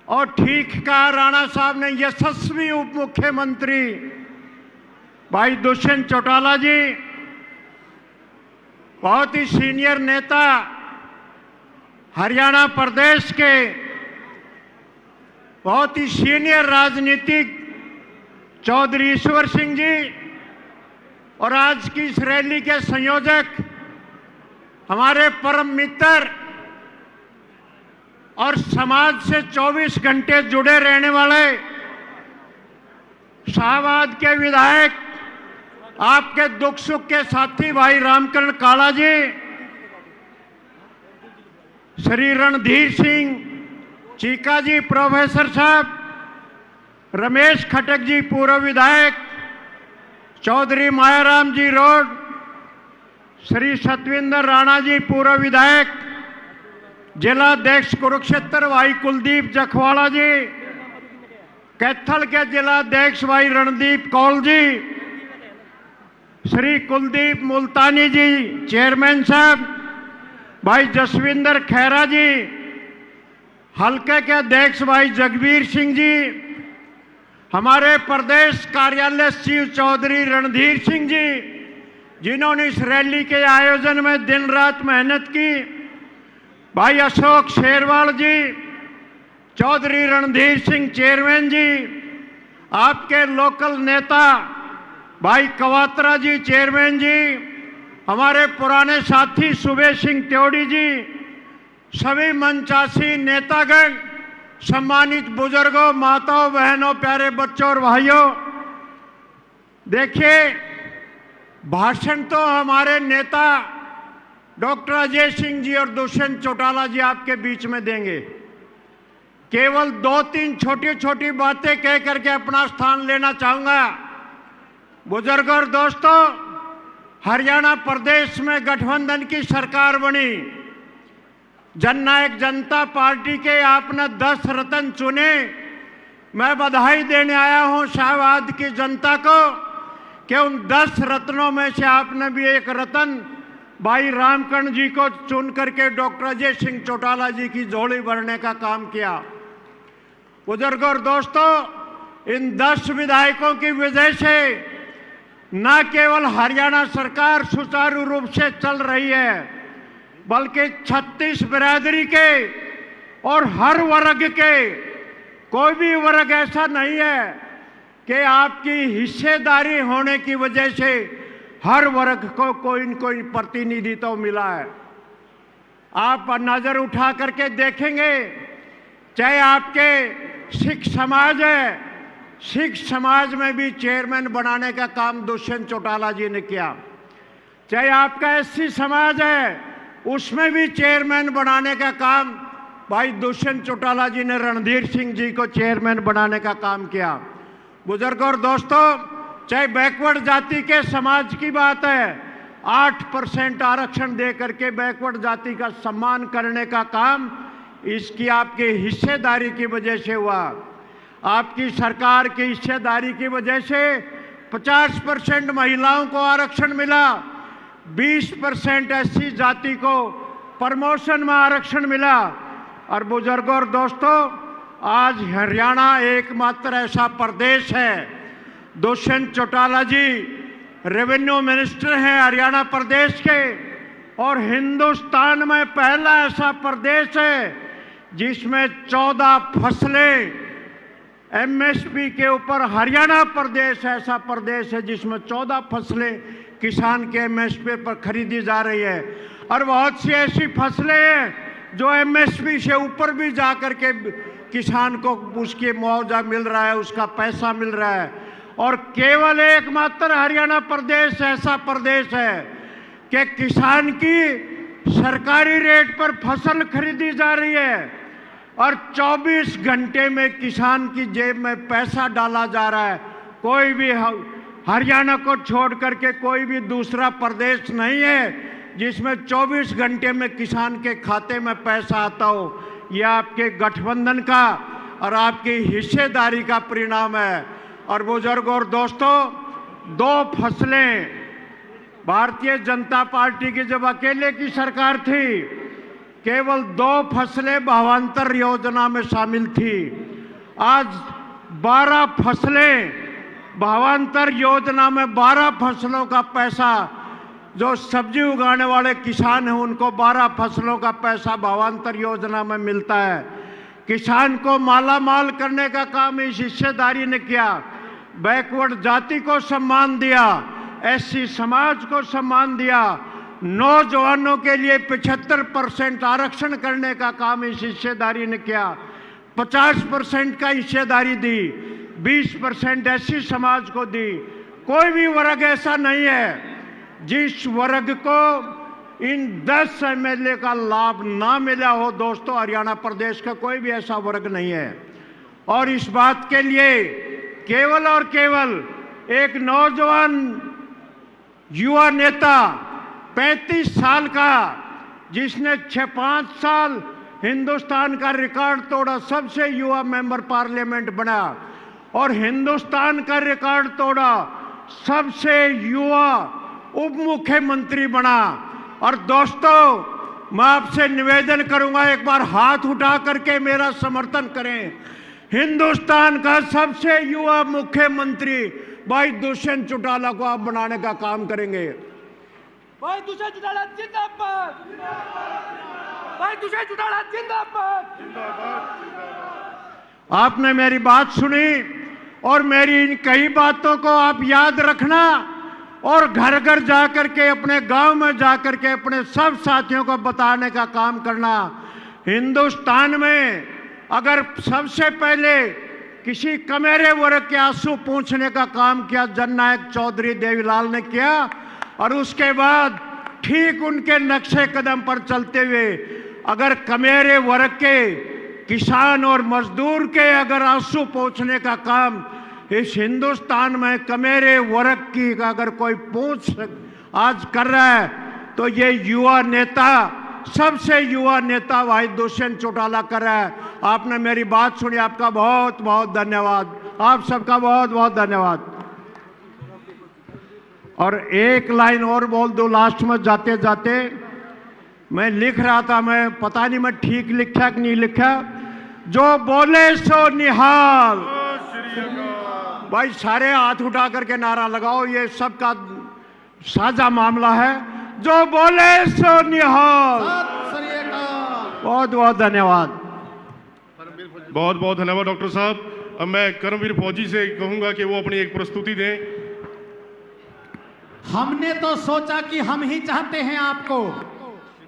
और ठीक कहा राणा साहब ने यशस्वी उप मुख्यमंत्री भाई दुष्यंत चौटाला जी, बहुत ही सीनियर नेता हरियाणा प्रदेश के, बहुत ही सीनियर राजनीतिक चौधरी ईश्वर सिंह जी, और आज की इस रैली के संयोजक हमारे परम मित्र और समाज से 24 घंटे जुड़े रहने वाले शाहबाद के विधायक, आपके दुख सुख के साथी भाई रामकरण काला जी, श्री रणधीर सिंह चीका जी प्रोफेसर साहब, रमेश खटक जी पूर्व विधायक, चौधरी मायाराम जी रोड, श्री सतविंदर राणा जी पूर्व विधायक, जिला अध्यक्ष कुरुक्षेत्र भाई कुलदीप जखवाड़ा जी, कैथल के जिला अध्यक्ष भाई रणदीप कौल जी, श्री कुलदीप मुल्तानी जी चेयरमैन साहब, भाई जसविंदर खैरा जी, हल्के के अध्यक्ष भाई जगबीर सिंह जी, हमारे प्रदेश कार्यालय सचिव चौधरी रणधीर सिंह जी, जिन्होंने इस रैली के आयोजन में दिन रात मेहनत की, भाई अशोक शेरवाल जी, चौधरी रणधीर सिंह चेयरमैन जी, आपके लोकल नेता भाई कवात्रा जी चेयरमैन जी, हमारे पुराने साथी सुबेश सिंह त्योड़ी जी, सभी मंचासी नेतागण, सम्मानित बुजुर्गों, माताओं, बहनों, प्यारे बच्चों और भाइयों, देखिए भाषण तो हमारे नेता डॉक्टर अजय सिंह जी और दुष्यंत चौटाला जी आपके बीच में देंगे। केवल 2-3 छोटी छोटी बातें कह करके अपना स्थान लेना चाहूंगा। बुजुर्गों और दोस्तों, हरियाणा प्रदेश में गठबंधन की सरकार बनी, जननायक जनता पार्टी के आपने 10 रत्न चुने। मैं बधाई देने आया हूं शाहबाद की जनता को कि उन 10 रत्नों में से आपने भी एक रत्न भाई रामकरण जी को चुन करके डॉक्टर अजय सिंह चौटाला जी की झोली भरने का काम किया। बुजुर्गों और दोस्तों, इन 10 विधायकों की वजह से न केवल हरियाणा सरकार सुचारू रूप से चल रही है, बल्कि 36 बिरादरी के और हर वर्ग के, कोई भी वर्ग ऐसा नहीं है कि आपकी हिस्सेदारी होने की वजह से हर वर्ग को कोई न कोई प्रतिनिधि तो मिला है। आप नजर उठा करके देखेंगे, चाहे आपके सिख समाज है, सिख समाज में भी चेयरमैन बनाने का काम दुष्यंत चौटाला जी ने किया। चाहे आपका एससी समाज है, उसमें भी चेयरमैन बनाने का काम भाई दुष्यंत चौटाला जी ने रणधीर सिंह जी को चेयरमैन बनाने का काम किया। बुजुर्गों और दोस्तों, चाहे बैकवर्ड जाति के समाज की बात है, 8% आरक्षण दे करके बैकवर्ड जाति का सम्मान करने का काम इसकी आपकी हिस्सेदारी की वजह से हुआ। आपकी सरकार की हिस्सेदारी की वजह से 50% महिलाओं को आरक्षण मिला, 20% एससी जाति को प्रमोशन में आरक्षण मिला। और बुजुर्गों और दोस्तों, आज हरियाणा एकमात्र ऐसा प्रदेश है, दुष्यंत चौटाला जी रेवेन्यू मिनिस्टर हैं हरियाणा प्रदेश के, और हिंदुस्तान में पहला ऐसा प्रदेश है जिसमें 14 फसलें एमएसपी के ऊपर, हरियाणा प्रदेश ऐसा प्रदेश है जिसमें 14 फसलें किसान के एमएसपी पर खरीदी जा रही है। और बहुत सी ऐसी फसलें हैं जो एमएसपी से ऊपर भी जा कर के किसान को उसकी मुआवजा मिल रहा है, उसका पैसा मिल रहा है। और केवल एकमात्र हरियाणा प्रदेश ऐसा प्रदेश है कि किसान की सरकारी रेट पर फसल खरीदी जा रही है और 24 घंटे में किसान की जेब में पैसा डाला जा रहा है। कोई भी हरियाणा को छोड़ करके कोई भी दूसरा प्रदेश नहीं है जिसमें 24 घंटे में किसान के खाते में पैसा आता हो। यह आपके गठबंधन का और आपकी हिस्सेदारी का परिणाम है। और बुजुर्गों और दोस्तों, 2 फसलें भारतीय जनता पार्टी की जब अकेले की सरकार थी, केवल 2 फसलें भावांतर योजना में शामिल थी। आज 12 फसलें भावांतर योजना में 12 फसलों का पैसा, जो सब्जी उगाने वाले किसान हैं उनको 12 फसलों का पैसा भावांतर योजना में मिलता है। किसान को माला माल करने का काम इस हिस्सेदारी ने किया। बैकवर्ड जाति को सम्मान दिया, एससी समाज को सम्मान दिया, नौजवानों के लिए 75% आरक्षण करने का काम इस हिस्सेदारी ने किया, 50% का हिस्सेदारी दी, 20% एससी समाज को दी। कोई भी वर्ग ऐसा नहीं है जिस वर्ग को इन 10 एमएलए का लाभ ना मिला हो। दोस्तों, हरियाणा प्रदेश का कोई भी ऐसा वर्ग नहीं है। और इस बात के लिए केवल और केवल एक नौजवान युवा नेता 35 साल का, जिसने 6-5 साल हिंदुस्तान का रिकॉर्ड तोड़ा, सबसे युवा मेंबर पार्लियामेंट बना और हिंदुस्तान का रिकॉर्ड तोड़ा, सबसे युवा उप मुख्यमंत्री बना। और दोस्तों, मैं आपसे निवेदन करूंगा, एक बार हाथ उठा करके मेरा समर्थन करें। हिंदुस्तान का सबसे युवा मुख्यमंत्री भाई दुष्यंत चौटाला को आप बनाने का काम करेंगे। भाई दुष्यंत चौटाला जिंदाबाद, भाई दुष्यंत चौटाला जिंदाबाद। आपने मेरी बात सुनी और मेरी इन कई बातों को आप याद रखना और घर घर जाकर के, अपने गांव में जाकर के अपने सब साथियों को बताने का काम करना। हिंदुस्तान में अगर सबसे पहले किसी कमेरे वर्ग के आंसू पूंछने का काम किया, जननायक चौधरी देवीलाल ने किया। और उसके बाद ठीक उनके नक्शे कदम पर चलते हुए अगर कमेरे वर्ग के किसान और मजदूर के अगर आंसू पोंछने का काम इस हिंदुस्तान में कमेरे वर्ग की अगर कोई पूंछ आज कर रहा है, तो ये युवा नेता, सबसे युवा नेता भाई दुष्यंत चौटाला कर रहा है। आपने मेरी बात सुनी, आपका बहुत बहुत धन्यवाद। आप सबका बहुत बहुत धन्यवाद। और एक लाइन और बोल दो लास्ट में जाते जाते। मैं लिख रहा था, मैं पता नहीं मैं ठीक लिखा कि नहीं लिखा, जो बोले सो निहाल। भाई सारे हाथ उठा करके नारा लगाओ, ये सबका साझा मामला है। जो बोले सो निहाल। बहुत बहुत धन्यवाद। बहुत बहुत धन्यवाद डॉक्टर साहब। अब मैं कर्मवीर फौजी से कहूंगा कि वो अपनी एक प्रस्तुति दें। हमने तो सोचा कि हम ही चाहते हैं आपको,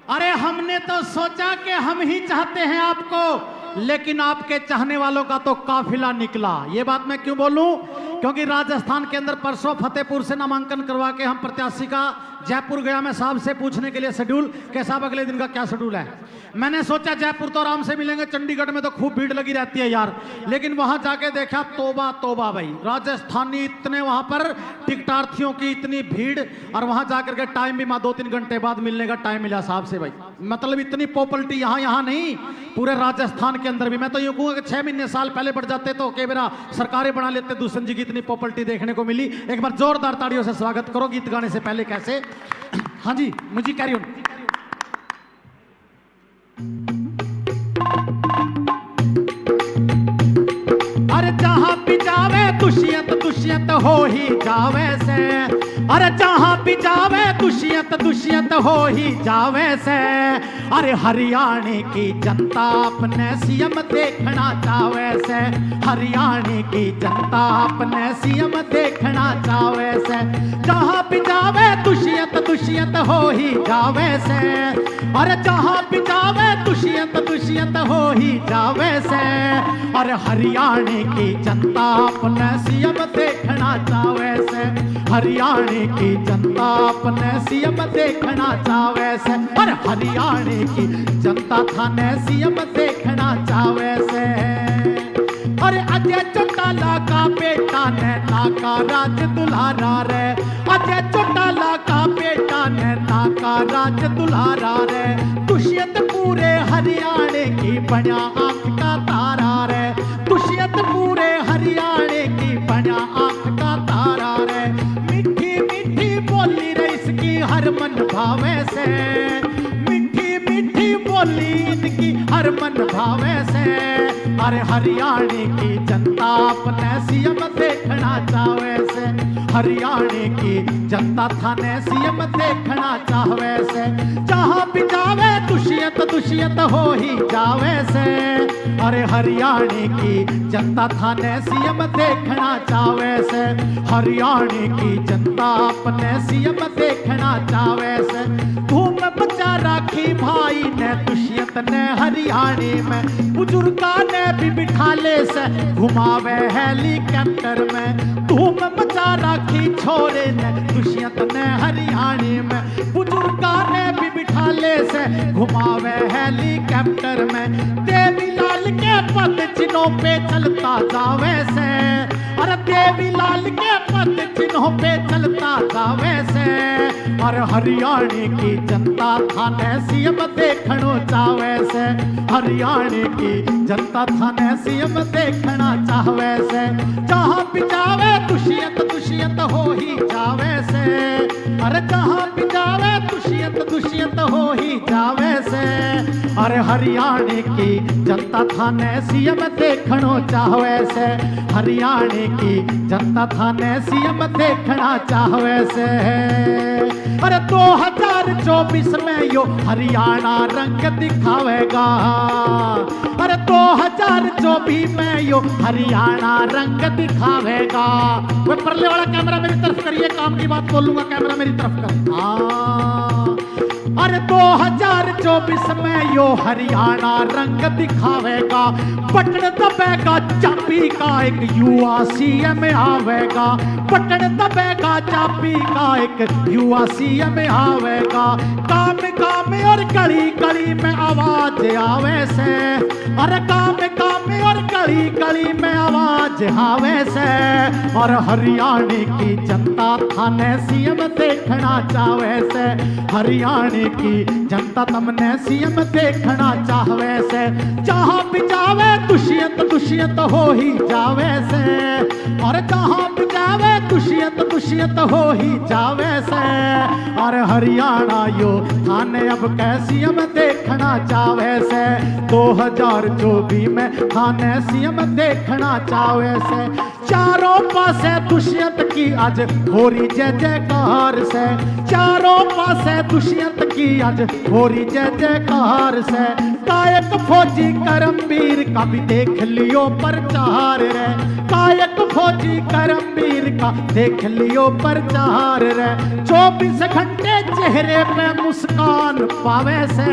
अरे हमने तो सोचा कि हम ही चाहते हैं आपको, लेकिन आपके चाहने वालों का तो काफिला निकला। ये बात मैं क्यों बोलूं? क्योंकि राजस्थान के अंदर परसों फतेहपुर से नामांकन करवा के हम प्रत्याशी का जयपुर गया मैं साहब से पूछने के लिए शेड्यूल कि साहब अगले दिन का क्या शेड्यूल है। मैंने सोचा जयपुर तो आराम से मिलेंगे, चंडीगढ़ में तो खूब भीड़ लगी रहती है यार। लेकिन वहां जाके देखा, तोबा तोबा भाई, राजस्थानी इतने वहां पर टिकटार्थियों की इतनी भीड़, और वहां जाकर के टाइम भी 2-3 घंटे बाद मिलने का टाइम मिला साहब से भाई। मतलब इतनी पॉपुलरिटी यहाँ नहीं, पूरे राजस्थान के अंदर भी। मैं तो यूं कहूंगा कि 6 महीने साल पहले बढ़ जाते तो के मेरा सरकारें बना लेते, दुष्यंत जी की इतनी पॉपुलरिटी देखने को मिली। एक बार जोरदार ताड़ियों से स्वागत करो गीत गाने से पहले। कैसे? हाँ जी, मुझे कैरी ऑन। अरे जहां भी जावे दुष्यंत दुष्यंत हो ही जावे से, अरे जहां भी जावे दुष्यंत दुष्यंत हो ही जावे से। अरे हरियाणा की जनता अपने सीएम देखना चावे से, हरियाणा की जनता अपने सीएम देखना चावे से। जहां भी जावे दुष्यंत दुष्यंत हो ही जावे से, अरे जहां भी जावे दुष्यंत दुष्यंत हो ही जावे से। अरे हरियाणा की जनता अपने सीएम देखना चावे से, हरियाणा की जनता अपने सीएम देखना चावे से, अरे हरियाणा की जनता थाने सीएम देखना चावे से। अरे अजय चौटाला का बेटा नैना का राज दुल्हारा रे, अजय चौटाला का बेटा नैना का राज दुल्हारा रे। दुष्यंत पूरे हरियाणा की बना आंख का तारा रे, दुष्यंत पूरे हरियाणा की बना आंख का तारा रे। मीठी मीठी बोली रे इसकी हर मन भावे से, मीठी मीठी बोली इनकी हर मन भावे से। अरे हरियाणा की जनता अपने सीएम देखना चावे से, हरियाणा की जनता थाने सीएम देखना चावे से। जहाँ भी जावे दुष्यंत दुष्यंत हो ही जावे से, अरे हरियाणा की जनता थाने सीएम देखना चावे से, हरियाणा की जनता अपने सीएम देखना चावे से। धूम बचा राखी भाई ने दुष्यंत ने हरियाणा में, बुजुर्गा ने भी बिठा ले से घुमावे हेलीकॉप्टर में। धूम मचा राखी छोरे ने दुष्यंत ने हरियाणा में, बुजुर्गा ने भी बिठा ले से घुमावे हेलीकॉप्टर में। देवी लाल के पद चिन्हों पे चलता जावे से, अरे देवी लाल के पद चिन्हों पे चलता जावे से। और हरियाणा की जनता थाने सीएम देखनो चावे से, हरियाणा की जनता थाने सीएम देखना चाहवे से। जहाँ भी जावे दुष्यंत दुष्यंत हो ही जावे से, अरे जहाँ भी जावे दुष्यंत दुष्यंत हो ही जावे से। अरे हरियाणा की जनता थाने सीएम देखनो चाहवे से, हरियाणा की जनता थाने सीएम देखना चाहवे से। अरे 2024 में यो हरियाणा रंग दिखावेगा, अरे 2024 में यो हरियाणा रंग दिखावेगा। वो परले वाला कैमरा मेरी तरफ करिए, काम की बात बोलूंगा, कैमरा मेरी तरफ कर। अरे 2024 में यो हरियाणा रंग दिखावेगा। बटन दबेगा चाबी का एक युवा सीएम आवेगा, बटन दबेगा चाबी का एक युवा सीएम आवेगा। काम काम और गली गली में आवाज आवे से, अरे काम काम और गली गली में आवाज आवे से। और हरियाणा की जनता थाने सीएम देखना चावे से, हरियाणा की जनता तमने सीएम देखना चाहवे से। जहाँ भी जावे दुष्यंत दुष्यंत हो ही जावे से, और जहाँ भी जावे दुष्यंत दुष्यंत हो ही जावे से। और हरियाणा यो थाने अब कै सीएम देखना चावे से, 2024 में थाने सीएम देखना चावे से। चारों पासे दुष्यंत की आज हो रही जय जयकार से, चारों पासे दुष्यंत की आज हो रही जय जयकार से। कायक फौजी करमवीर का भी देख लियो प्रचार रे, कायक फौजी करमवीर का देख लियो प्रचार रे। 24 घंटे चेहरे पे मुस्कान पावे से,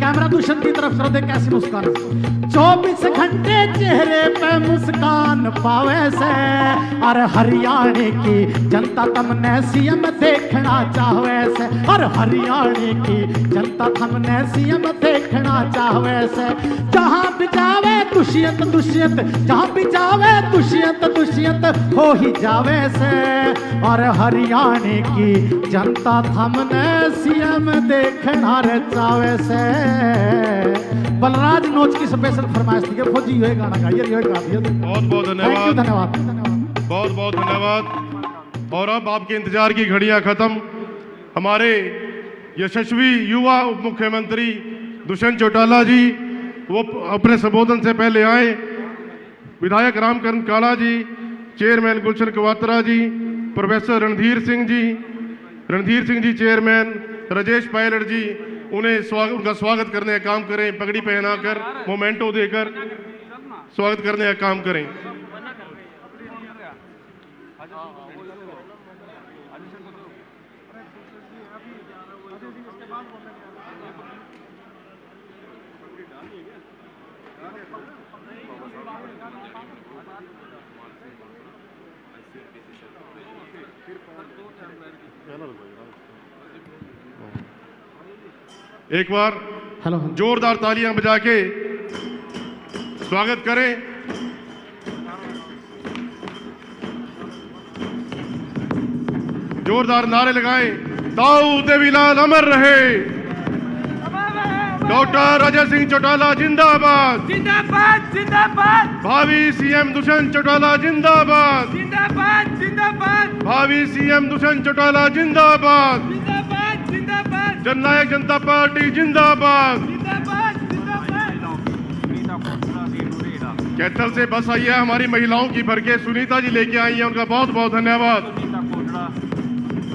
कैमरा दुष्यंत की तरफ से दे कैसी मुस्कान। 24 घंटे चेहरे पे मुस्कान पावे से। और हरियाणा की जनता तमने सीएम देखना चाहवे से, और हरियाणा की जनता तमने सीएम देखना चाहवे से। जहाँ भी जावे दुष्यंत दुष्यंत, जहाँ भी जावे दुष्यंत दुष्यंत हो ही जावे से। और हरियाणा की जनता तमने सीएम देखना रे चावे से। बलराज नोच की स्पेशल फरमाइश थी कि फौजी ये गाना गाइए, ये गा दिया। बहुत बहुत धन्यवाद, धन्यवाद, बहुत बहुत धन्यवाद। और अब आपके इंतजार की घड़ियां खत्म। हमारे यशस्वी युवा उप मुख्यमंत्री दुष्यंत चौटाला जी वो अपने संबोधन से पहले आए। विधायक रामकरण काला जी, चेयरमैन गुलशन कवात्रा जी, प्रोफेसर रणधीर सिंह जी चेयरमैन, राजेश पायलट जी, उनका स्वागत करने का काम करें। पगड़ी पहनाकर मोमेंटो देकर स्वागत करने का काम करें। एक बार जोरदार तालियां बजा के स्वागत करें। जोरदार नारे लगाएं। ताऊ देवीलाल अमर रहे। डॉक्टर अजय सिंह चौटाला जिंदाबाद जिंदाबाद जिंदाबाद। भावी सीएम दुष्यंत चौटाला जिंदाबाद जिंदाबाद जिंदाबाद। भावी सीएम दुष्यंत चौटाला जिंदाबाद जिंदाबाद जिंदाबाद। जननायक जनता पार्टी जिंदाबाद। कैथल से बस आई है हमारी महिलाओं की भर के सुनीता जी लेके आई है, उनका बहुत बहुत धन्यवाद।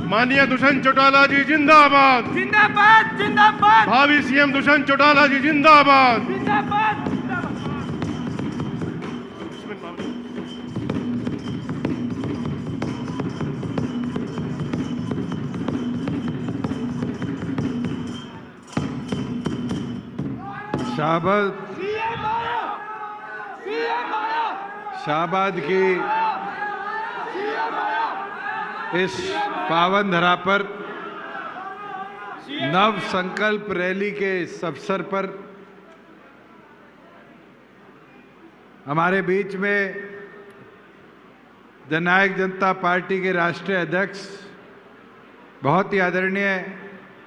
माननीय दुष्यंत चौटाला जी जिंदाबाद जिंदाबाद जिंदाबाद। भावी सीएम दुष्यंत चौटाला जी जिंदाबाद जिंदाबाद। शाहबाद की इस पावन धरा पर नव संकल्प रैली के इस अवसर पर हमारे बीच में जननायक जनता पार्टी के राष्ट्रीय अध्यक्ष बहुत ही आदरणीय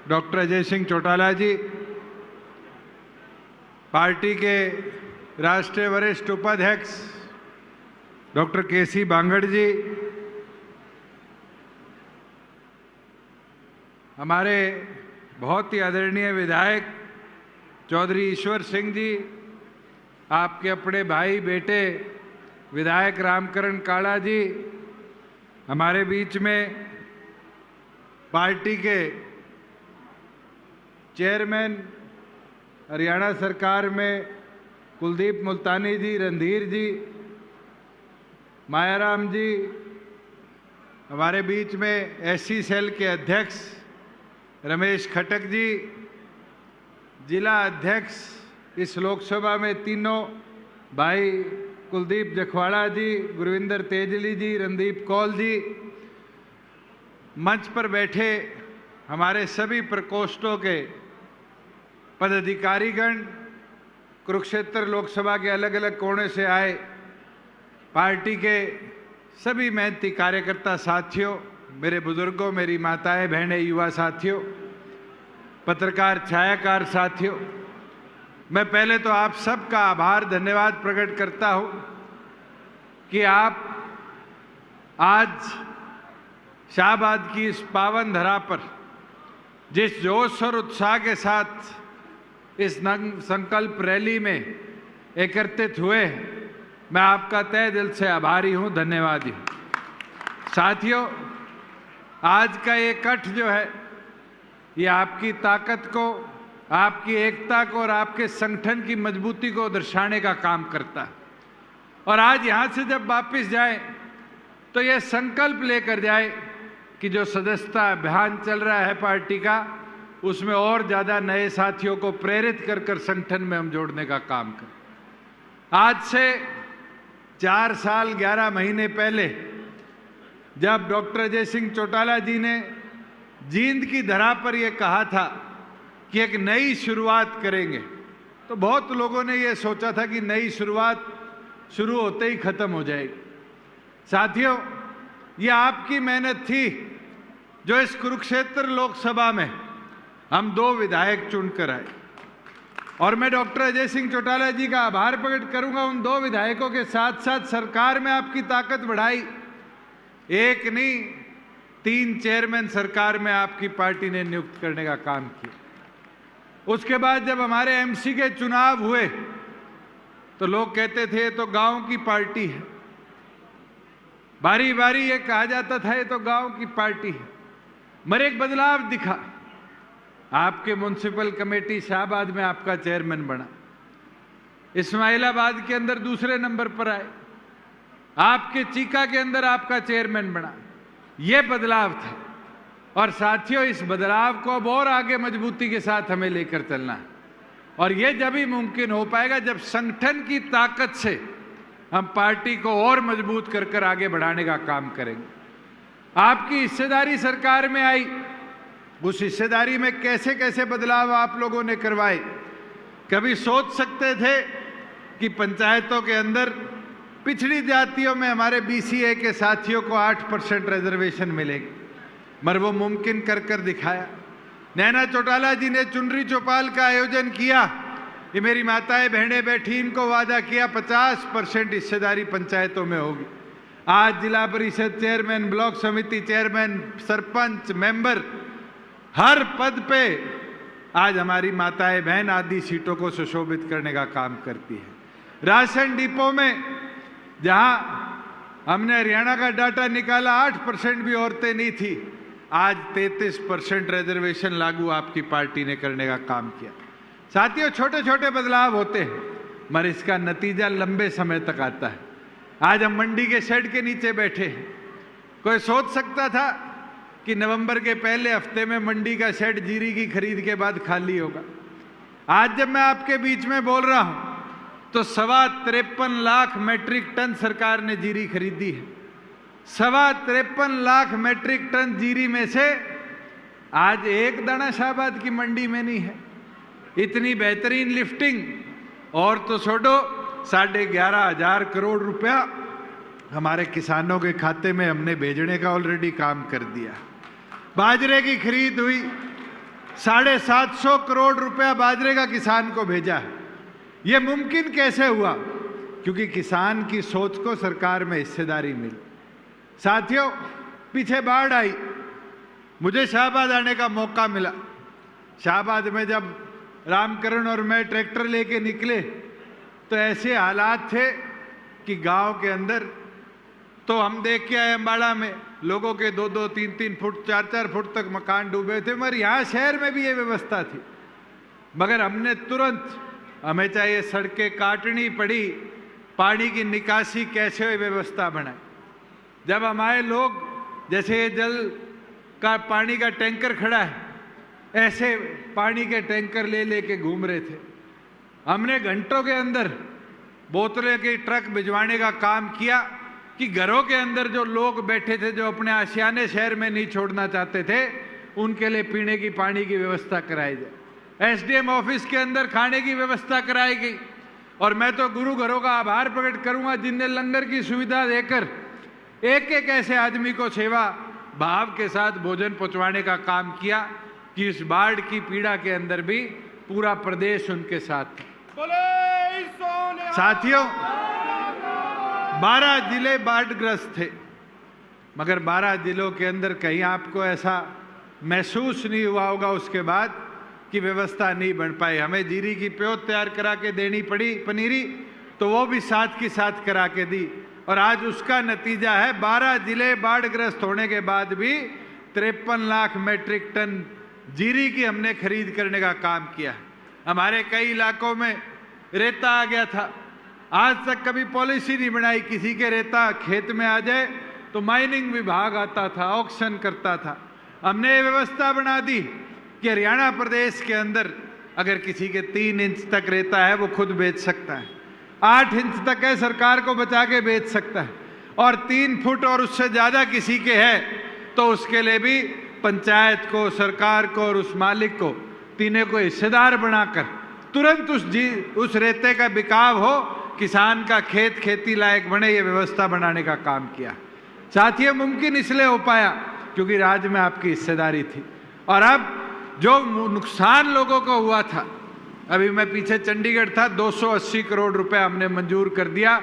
डॉक्टर अजय सिंह चौटाला जी, पार्टी के राष्ट्रीय वरिष्ठ उपाध्यक्ष डॉक्टर केसी बांगड़ जी, हमारे बहुत ही आदरणीय विधायक चौधरी ईश्वर सिंह जी, आपके अपने भाई बेटे विधायक रामकरण काला जी, हमारे बीच में पार्टी के चेयरमैन हरियाणा सरकार में कुलदीप मुल्तानी जी, रणधीर जी, मायाराम जी, हमारे बीच में एससी सेल के अध्यक्ष रमेश खटक जी, जिला अध्यक्ष इस लोकसभा में तीनों भाई कुलदीप जखवाड़ा जी, गुरविंदर तेजली जी, रणदीप कौल जी, मंच पर बैठे हमारे सभी प्रकोष्ठों के पदाधिकारीगण, कुरुक्षेत्र लोकसभा के अलग अलग कोने से आए पार्टी के सभी मेहनती कार्यकर्ता साथियों, मेरे बुजुर्गों, मेरी माताएं, बहनें, युवा साथियों, पत्रकार, छायाकार साथियों, मैं पहले तो आप सबका आभार धन्यवाद प्रकट करता हूं कि आप आज शाहबाद की इस पावन धरा पर जिस जोश और उत्साह के साथ इस संकल्प रैली में एकत्रित हुए, मैं आपका तहे दिल से आभारी हूं, धन्यवादी हूं। साथियों, आज का ये कठ जो है ये आपकी ताकत को, आपकी एकता को और आपके संगठन की मजबूती को दर्शाने का काम करता है। और आज यहाँ से जब वापस जाए तो ये संकल्प लेकर जाए कि जो सदस्यता अभियान चल रहा है पार्टी का, उसमें और ज़्यादा नए साथियों को प्रेरित कर कर संगठन में हम जोड़ने का काम करें। आज से 4 साल 11 महीने पहले जब डॉक्टर अजय सिंह चौटाला जी ने जींद की धरा पर यह कहा था कि एक नई शुरुआत करेंगे, तो बहुत लोगों ने यह सोचा था कि नई शुरुआत शुरू होते ही खत्म हो जाएगी। साथियों, ये आपकी मेहनत थी जो इस कुरुक्षेत्र लोकसभा में हम 2 विधायक चुनकर आए, और मैं डॉक्टर अजय सिंह चौटाला जी का आभार प्रकट करूंगा उन 2 विधायकों के साथ साथ सरकार में आपकी ताकत बढ़ाई। एक नहीं, 3 चेयरमैन सरकार में आपकी पार्टी ने नियुक्त करने का काम किया। उसके बाद जब हमारे एमसी के चुनाव हुए तो लोग कहते थे ये तो गांव की पार्टी है, बारी बारी ये कहा जाता था ये तो गांव की पार्टी है। मगर एक बदलाव दिखा, आपके म्युनिसिपल कमेटी शाहबाद में आपका चेयरमैन बना, इस्माइलाबाद के अंदर दूसरे नंबर पर आए, आपके चीका के अंदर आपका चेयरमैन बना। यह बदलाव था, और साथियों इस बदलाव को अब और आगे मजबूती के साथ हमें लेकर चलना है, और यह जब ही मुमकिन हो पाएगा जब संगठन की ताकत से हम पार्टी को और मजबूत कर कर आगे बढ़ाने का काम करेंगे। आपकी हिस्सेदारी सरकार में आई, उस हिस्सेदारी में कैसे कैसे बदलाव आप लोगों ने करवाए। कभी सोच सकते थे कि पंचायतों के अंदर पिछड़ी जातियों में हमारे BCA के साथियों को 8% रिजर्वेशन मिलेगी, मगर वो मुमकिन कर दिखाया। नैना चौटाला जी ने चुनरी चौपाल का आयोजन किया, ये मेरी माताएं बहनें बैठी, इनको वादा किया 50% हिस्सेदारी पंचायतों में होगी। आज जिला परिषद चेयरमैन, ब्लॉक समिति चेयरमैन, सरपंच, मेंबर, हर पद पे आज हमारी माताएं बहन आदि सीटों को सुशोभित करने का काम करती है। राशन डिपो में जहां हमने हरियाणा का डाटा निकाला 8% भी औरतें नहीं थी, आज 33% रिजर्वेशन लागू आपकी पार्टी ने करने का काम किया। साथियों, छोटे छोटे बदलाव होते हैं मगर इसका नतीजा लंबे समय तक आता है। आज हम मंडी के शेड के नीचे बैठे हैं। कोई सोच सकता था कि नवंबर के पहले हफ्ते में मंडी का शेड जीरी की खरीद के बाद खाली होगा। आज जब मैं आपके बीच में बोल रहा हूं तो 53 लाख मैट्रिक टन सरकार ने जीरी खरीदी है। 53 लाख मैट्रिक टन जीरी में से आज एक दाना शाहबाद की मंडी में नहीं है। इतनी बेहतरीन लिफ्टिंग, और तो छोड़ो 11,500 करोड़ रुपया हमारे किसानों के खाते में हमने भेजने का ऑलरेडी काम कर दिया। बाजरे की खरीद हुई, 750 करोड़ रुपया बाजरे का किसान को भेजा है। यह मुमकिन कैसे हुआ? क्योंकि किसान की सोच को सरकार में हिस्सेदारी मिली। साथियों, पीछे बाढ़ आई, मुझे शाहबाद आने का मौका मिला। शाहबाद में जब रामकरण और मैं ट्रैक्टर लेके निकले तो ऐसे हालात थे कि गांव के अंदर तो हम देख के आए अम्बाड़ा में लोगों के 2-2, 3-3 फुट, 4-4 फुट तक मकान डूबे थे, मगर यहाँ शहर में भी ये व्यवस्था थी। मगर हमने तुरंत, हमें चाहिए सड़कें काटनी पड़ी, पानी की निकासी कैसे हुई व्यवस्था बनाई। जब हमारे लोग जैसे ये जल का पानी का टैंकर खड़ा है, ऐसे पानी के टैंकर ले लेके घूम रहे थे। हमने घंटों के अंदर बोतलें के ट्रक भिजवाने का काम किया कि घरों के अंदर जो लोग बैठे थे, जो अपने आशियाने शहर में नहीं छोड़ना चाहते थे, उनके लिए पीने की पानी की व्यवस्था कराई जाए। SDM ऑफिस के अंदर खाने की व्यवस्था कराई गई। और मैं तो गुरु घरों का आभार प्रकट करूंगा जिनने लंगर की सुविधा देकर एक एक ऐसे आदमी को सेवा भाव के साथ भोजन पहुंचवाने का काम किया कि इस बाढ़ की पीड़ा के अंदर भी पूरा प्रदेश उनके साथ था। साथियों, 12 जिले बाढ़ग्रस्त थे, मगर 12 जिलों के अंदर कहीं आपको ऐसा महसूस नहीं हुआ होगा उसके बाद कि व्यवस्था नहीं बन पाई। हमें जीरी की प्योत तैयार करा के देनी पड़ी पनीरी, तो वो भी साथ की साथ करा के दी। और आज उसका नतीजा है 12 जिले बाढ़ग्रस्त होने के बाद भी 53 लाख मैट्रिक टन जीरी की हमने खरीद करने का काम किया। हमारे कई इलाकों में रेता आ गया था, आज तक कभी पॉलिसी नहीं बनाई, किसी के रेता खेत में आ जाए तो माइनिंग विभाग आता था, ऑक्शन करता था। हमने ये व्यवस्था बना दी कि हरियाणा प्रदेश के अंदर अगर किसी के 3 इंच तक रेता है वो खुद बेच सकता है, 8 इंच तक है सरकार को बचा के बेच सकता है, और 3 फुट और उससे ज़्यादा किसी के है तो उसके लिए भी पंचायत को, सरकार को और उस मालिक को, तीनों को हिस्सेदार बनाकर तुरंत उस रेते का बिकाव हो, किसान का खेत खेती लायक बने, ये व्यवस्था बनाने का काम किया। साथियों, मुमकिन इसलिए हो पाया क्योंकि राज्य में आपकी हिस्सेदारी थी। और अब जो नुकसान लोगों को हुआ था, अभी मैं पीछे चंडीगढ़ था, 280 करोड़ रुपए हमने मंजूर कर दिया,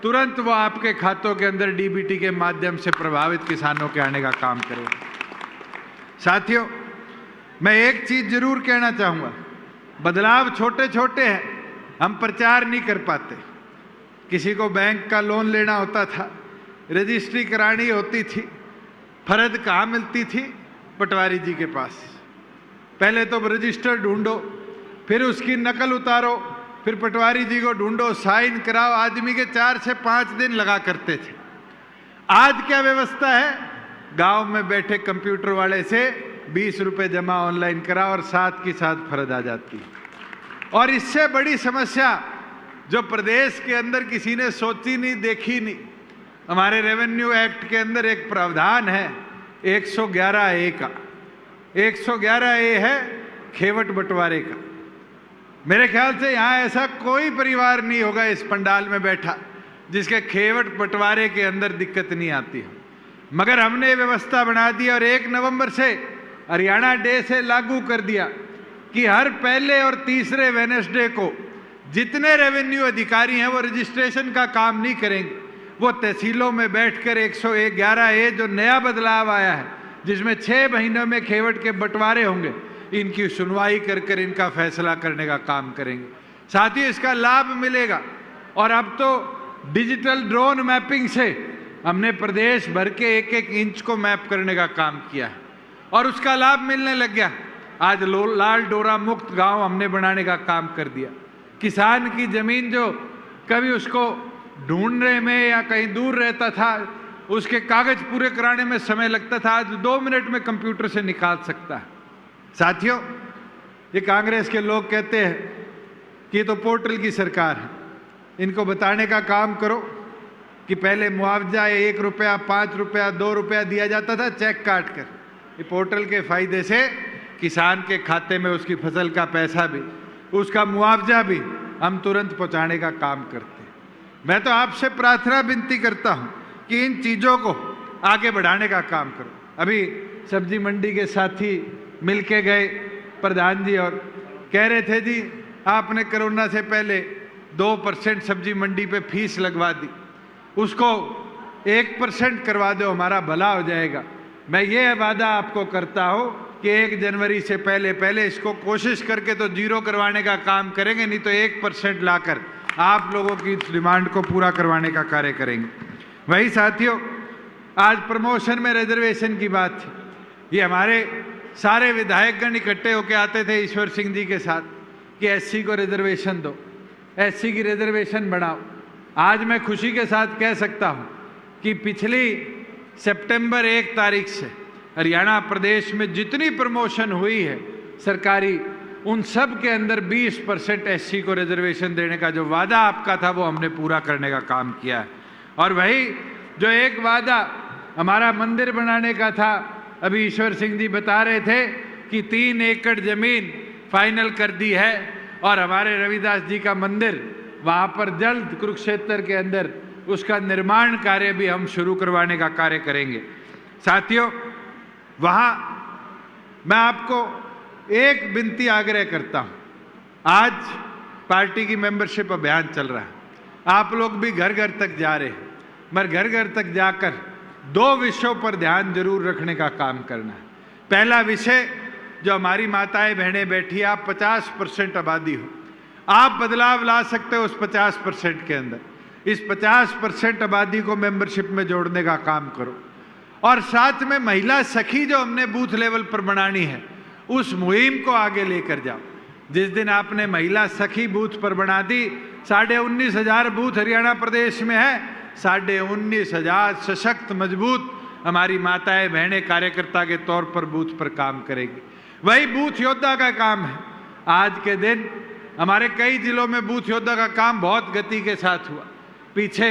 तुरंत वो आपके खातों के अंदर DBT के माध्यम से प्रभावित किसानों के आने का काम करेगा। साथियों, मैं एक चीज जरूर कहना चाहूंगा, बदलाव छोटे छोटे हैं, हम प्रचार नहीं कर पाते। किसी को बैंक का लोन लेना होता था, रजिस्ट्री करानी होती थी, फर्द कहाँ मिलती थी? पटवारी जी के पास। पहले तो रजिस्टर ढूंढो, फिर उसकी नकल उतारो, फिर पटवारी जी को ढूंढो, साइन कराओ, आदमी के 4 से 5 दिन लगा करते थे। आज क्या व्यवस्था है? गांव में बैठे कंप्यूटर वाले से 20 रुपए जमा ऑनलाइन कराओ और साथ की साथ फर्द आ जाती है। और इससे बड़ी समस्या जो प्रदेश के अंदर किसी ने सोची नहीं, देखी नहीं, हमारे रेवेन्यू एक्ट के अंदर एक प्रावधान है 111A का। 111A है खेवट बंटवारे का। मेरे ख्याल से यहाँ ऐसा कोई परिवार नहीं होगा इस पंडाल में बैठा जिसके खेवट बंटवारे के अंदर दिक्कत नहीं आती हो, मगर हमने व्यवस्था बना दी और 1 नवंबर से हरियाणा डे से लागू कर दिया कि हर पहले और तीसरे वेडनेसडे को जितने रेवेन्यू अधिकारी हैं वो रजिस्ट्रेशन का काम नहीं करेंगे, वो तहसीलों में बैठकर 111A जो नया बदलाव आया है जिसमें 6 महीनों में खेवट के बंटवारे होंगे, इनकी सुनवाई कर इनका फैसला करने का काम करेंगे। साथ ही इसका लाभ मिलेगा। और अब तो डिजिटल ड्रोन मैपिंग से हमने प्रदेश भर के 1-1 इंच को मैप करने का काम किया है और उसका लाभ मिलने लग गया। आज लाल डोरा मुक्त गांव हमने बनाने का काम कर दिया। किसान की जमीन जो कभी उसको ढूंढने में या कहीं दूर रहता था, उसके कागज पूरे कराने में समय लगता था, आज 2 मिनट में कंप्यूटर से निकाल सकता है। साथियों, ये कांग्रेस के लोग कहते हैं कि ये तो पोर्टल की सरकार है। इनको बताने का काम करो कि पहले मुआवजा 1 रुपया, 5 रुपया, 2 रुपया दिया जाता था चेक काट कर। ये पोर्टल के फायदे से किसान के खाते में उसकी फसल का पैसा भी, उसका मुआवजा भी हम तुरंत पहुंचाने का काम करते हैं। मैं तो आपसे प्रार्थना विनती करता हूं कि इन चीज़ों को आगे बढ़ाने का काम करो। अभी सब्जी मंडी के साथी मिलके गए प्रधान जी और कह रहे थे जी आपने कोरोना से पहले 2% सब्जी मंडी पे फीस लगवा दी, उसको 1% करवा दो, हमारा भला हो जाएगा। मैं ये वादा आपको करता हूँ कि 1 जनवरी से पहले इसको कोशिश करके तो 0 करवाने का काम करेंगे, नहीं तो 1% लाकर आप लोगों की इस डिमांड को पूरा करवाने का कार्य करेंगे। वही साथियों, आज प्रमोशन में रिजर्वेशन की बात थी। ये हमारे सारे विधायकगण इकट्ठे होकर आते थे ईश्वर सिंह जी के साथ कि SC को रिजर्वेशन दो, SC की रिजर्वेशन बढ़ाओ। आज मैं खुशी के साथ कह सकता हूँ कि पिछली सितंबर 1 तारीख से हरियाणा प्रदेश में जितनी प्रमोशन हुई है सरकारी, उन सब के अंदर 20% SC को रिजर्वेशन देने का जो वादा आपका था वो हमने पूरा करने का काम किया है। और वही जो एक वादा हमारा मंदिर बनाने का था, अभी ईश्वर सिंह जी बता रहे थे कि 3 एकड़ जमीन फाइनल कर दी है और हमारे रविदास जी का मंदिर वहाँ पर जल्द कुरुक्षेत्र के अंदर उसका निर्माण कार्य भी हम शुरू करवाने का कार्य करेंगे। साथियों, वहाँ मैं आपको एक विनती आग्रह करता हूँ। आज पार्टी की मेंबरशिप अभियान चल रहा है, आप लोग भी घर घर तक जा रहे हैं, मगर घर घर तक जाकर 2 विषयों पर ध्यान जरूर रखने का काम करना है। पहला विषय, जो हमारी माताएं बहनें बैठी, आप 50% आबादी हो, आप बदलाव ला सकते हो उस 50% के अंदर। इस 50% आबादी को मेंबरशिप में जोड़ने का काम करो और साथ में महिला सखी जो हमने बूथ लेवल पर बनानी है, उस मुहिम को आगे लेकर जाओ। जिस दिन आपने महिला सखी बूथ पर बना दी, 19,500 बूथ हरियाणा प्रदेश में है, 19,500 सशक्त मजबूत हमारी माताएं बहनें कार्यकर्ता के तौर पर बूथ पर काम करेगी। वही बूथ योद्धा का काम है। आज के दिन हमारे कई जिलों में बूथ योद्धा का काम बहुत गति के साथ हुआ। पीछे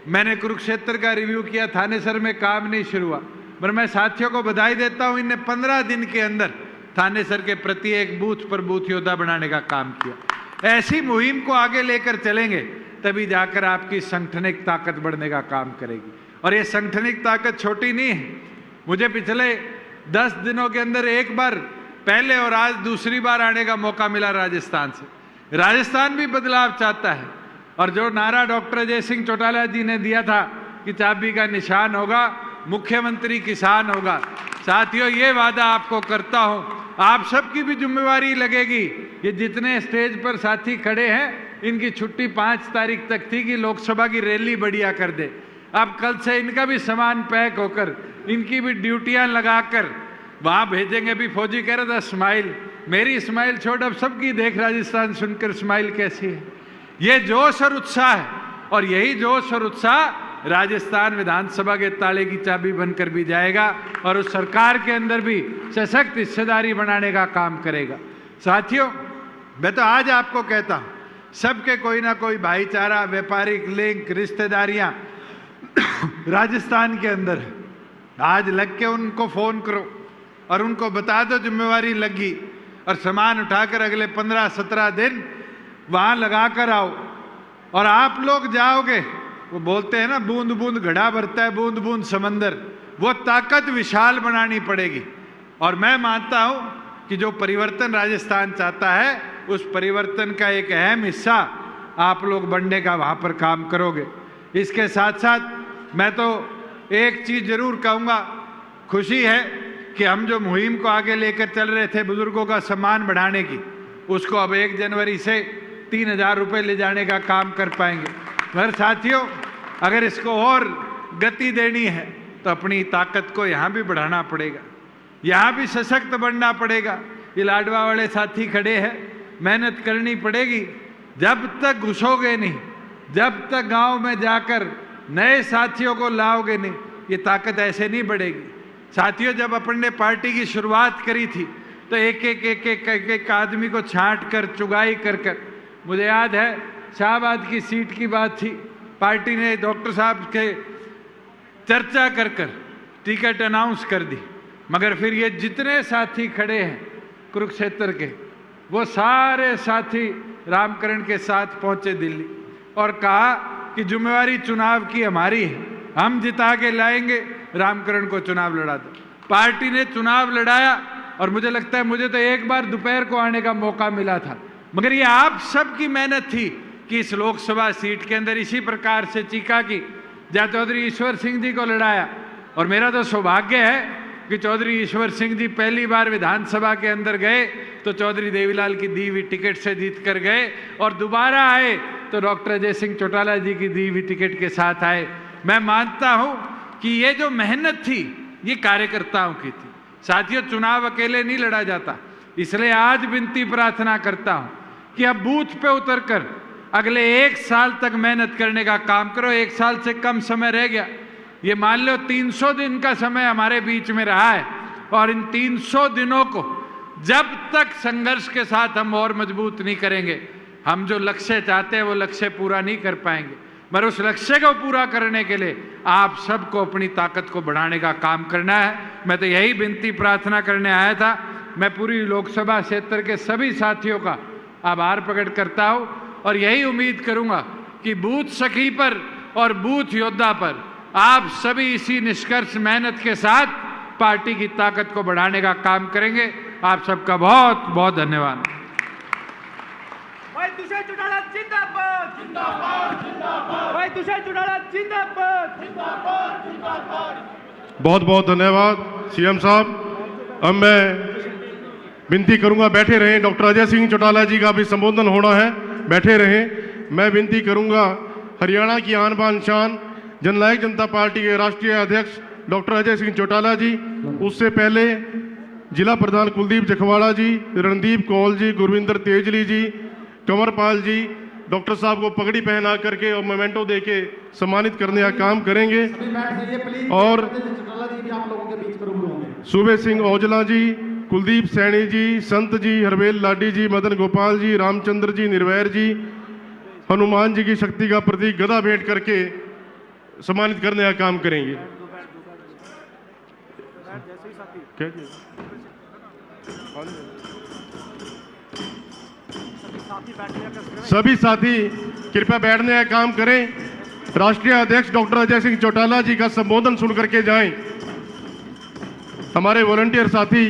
मैंने कुरुक्षेत्र का रिव्यू किया, थानेसर में काम नहीं शुरू हुआ, पर मैं साथियों को बधाई देता हूं, इन्हें 15 दिन के अंदर थानेसर के प्रत्येक बूथ पर बूथ योद्धा बनाने का काम किया। ऐसी मुहिम को आगे लेकर चलेंगे तभी जाकर आपकी संगठनिक ताकत बढ़ने का काम करेगी। और ये संगठनिक ताकत छोटी नहीं है। मुझे पिछले 10 दिनों के अंदर एक बार पहले और आज दूसरी बार आने का मौका मिला राजस्थान से। राजस्थान भी बदलाव चाहता है और जो नारा डॉक्टर अजय सिंह चौटाला जी ने दिया था कि चाबी का निशान होगा, मुख्यमंत्री किसान होगा, साथियों ये वादा आपको करता हूं, आप सबकी भी जिम्मेवारी लगेगी। ये जितने स्टेज पर साथी खड़े हैं, इनकी छुट्टी 5 तारीख तक थी कि लोकसभा की रैली बढ़िया कर दे। अब कल से इनका भी सामान पैक होकर, इनकी भी ड्यूटियां लगाकर वहां भेजेंगे। भी फौजी कह रहा था स्माइल, मेरी स्माइल छोड़, अब सबकी देख राजस्थान सुनकर स्माइल कैसी है। ये जोश और उत्साह है और यही जोश और उत्साह राजस्थान विधानसभा के ताले की चाबी बनकर भी जाएगा और उस सरकार के अंदर भी सशक्त हिस्सेदारी बनाने का काम करेगा। साथियों, मैं तो आज आपको कहता हूं, सबके कोई ना कोई भाईचारा, व्यापारिक लिंक, रिश्तेदारियां राजस्थान के अंदर है। आज लग के उनको फोन करो और उनको बता दो जिम्मेवारी लगी, और सामान उठाकर अगले 15-17 दिन वहां लगा कर आओ। और आप लोग जाओगे, वो बोलते हैं ना बूंद बूंद घड़ा भरता है, बूंद बूंद समंदर, वो ताकत विशाल बनानी पड़ेगी। और मैं मानता हूं कि जो परिवर्तन राजस्थान चाहता है, उस परिवर्तन का एक अहम हिस्सा आप लोग बनने का वहां पर काम करोगे। इसके साथ साथ मैं तो एक चीज जरूर कहूंगा, खुशी है कि हम जो मुहिम को आगे लेकर चल रहे थे बुजुर्गों का सम्मान बढ़ाने की, उसको अब 1 जनवरी से 3000 रुपये ले जाने का काम कर पाएंगे। मगर साथियों, अगर इसको और गति देनी है तो अपनी ताकत को यहाँ भी बढ़ाना पड़ेगा, यहाँ भी सशक्त बनना पड़ेगा। ये लाडवा वाले साथी खड़े हैं, मेहनत करनी पड़ेगी। जब तक घुसोगे नहीं, जब तक गांव में जाकर नए साथियों को लाओगे नहीं, ये ताकत ऐसे नहीं बढ़ेगी। साथियों, जब अपन ने पार्टी की शुरुआत करी थी तो एक आदमी को छांट कर चुगाई कर मुझे याद है शाहबाद की सीट की बात थी, पार्टी ने डॉक्टर साहब के चर्चा कर टिकट अनाउंस कर दी। मगर फिर ये जितने साथी खड़े हैं कुरुक्षेत्र के, वो सारे साथी रामकरण के साथ पहुंचे दिल्ली और कहा कि जिम्मेवारी चुनाव की हमारी है, हम जिता के लाएंगे, रामकरण को चुनाव लड़ा दो। पार्टी ने चुनाव लड़ाया और मुझे लगता है मुझे तो एक बार दोपहर को आने का मौका मिला था, मगर ये आप सबकी मेहनत थी कि इस लोकसभा सीट के अंदर इसी प्रकार से चीका की जहाँ चौधरी ईश्वर सिंह जी को लड़ाया। और मेरा तो सौभाग्य है कि चौधरी ईश्वर सिंह जी पहली बार विधानसभा के अंदर गए तो चौधरी देवीलाल की दी हुई टिकट से जीत कर गए, और दोबारा आए तो डॉक्टर अजय सिंह चौटाला जी की दी हुई टिकट के साथ आए। मैं मानता हूं कि ये जो मेहनत थी ये कार्यकर्ताओं की थी। साथियों, चुनाव अकेले नहीं लड़ा जाता, इसलिए आज विनती प्रार्थना करता हूं कि अब बूथ पे उतरकर अगले 1 साल तक मेहनत करने का काम करो। 1 साल से कम समय रह गया, ये मान लो 300 दिन का समय हमारे बीच में रहा है, और इन 300 दिनों को जब तक संघर्ष के साथ हम और मजबूत नहीं करेंगे, हम जो लक्ष्य चाहते हैं वो लक्ष्य पूरा नहीं कर पाएंगे। मगर उस लक्ष्य को पूरा करने के लिए आप सबको अपनी ताकत को बढ़ाने का काम करना है। मैं तो यही विनती प्रार्थना करने आया था। मैं पूरी लोकसभा क्षेत्र के सभी साथियों का आभार प्रकट करता हूं और यही उम्मीद करूंगा कि बूथ सखी पर और बूथ योद्धा पर आप सभी इसी निष्कर्ष मेहनत के साथ पार्टी की ताकत को बढ़ाने का काम करेंगे। आप सबका बहुत बहुत धन्यवाद। भाई दुष्यंत चौटाला जिंदाबाद, जिंदाबाद, जिंदाबाद। भाई दुष्यंत चौटाला जिंदाबाद, जिंदाबाद, जिंदाबाद। बहुत बहुत धन्यवाद सीएम साहब। अब मैं विनती करूंगा, बैठे रहें, डॉक्टर अजय सिंह चौटाला जी का भी संबोधन होना है, बैठे रहें। मैं विनती करूंगा हरियाणा की आन बान शान जननायक जनता पार्टी के राष्ट्रीय अध्यक्ष डॉक्टर अजय सिंह चौटाला जी, उससे पहले जिला प्रधान कुलदीप जखवाड़ा जी, रणदीप कौल जी, गुरविंदर तेजली जी, कंवरपाल जी, डॉक्टर साहब को पगड़ी पहना करके और मोमेंटो दे के सम्मानित करने का काम करेंगे। और सूबे सिंह औजला जी, कुलदीप सैनी जी, संत जी, हरवेल लाडी जी, मदन गोपाल जी, रामचंद्र जी, निर्वैर जी, हनुमान जी की शक्ति का प्रतीक गदा भेंट करके सम्मानित करने का काम करेंगे। सभी साथी कृपया बैठने का काम करें। राष्ट्रीय अध्यक्ष डॉक्टर अजय सिंह चौटाला जी का संबोधन सुन करके जाएं। हमारे वॉलंटियर साथी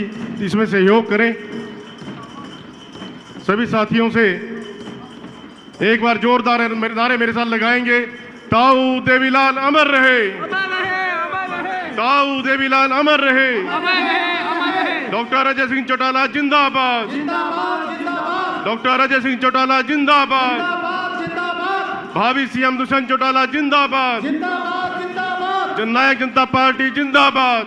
इसमें सहयोग करें। सभी साथियों से एक बार जोरदार नारे मेरे साथ लगाएंगे। ताऊ देवीलाल अमर रहे, ताऊ देवीलाल अमर रहे, डॉक्टर अजय सिंह चौटाला जिंदाबाद, डॉक्टर अजय सिंह चौटाला जिंदाबाद, भावी सीएम दुष्यंत चौटाला जिंदाबाद, जननायक जनता पार्टी जिंदाबाद।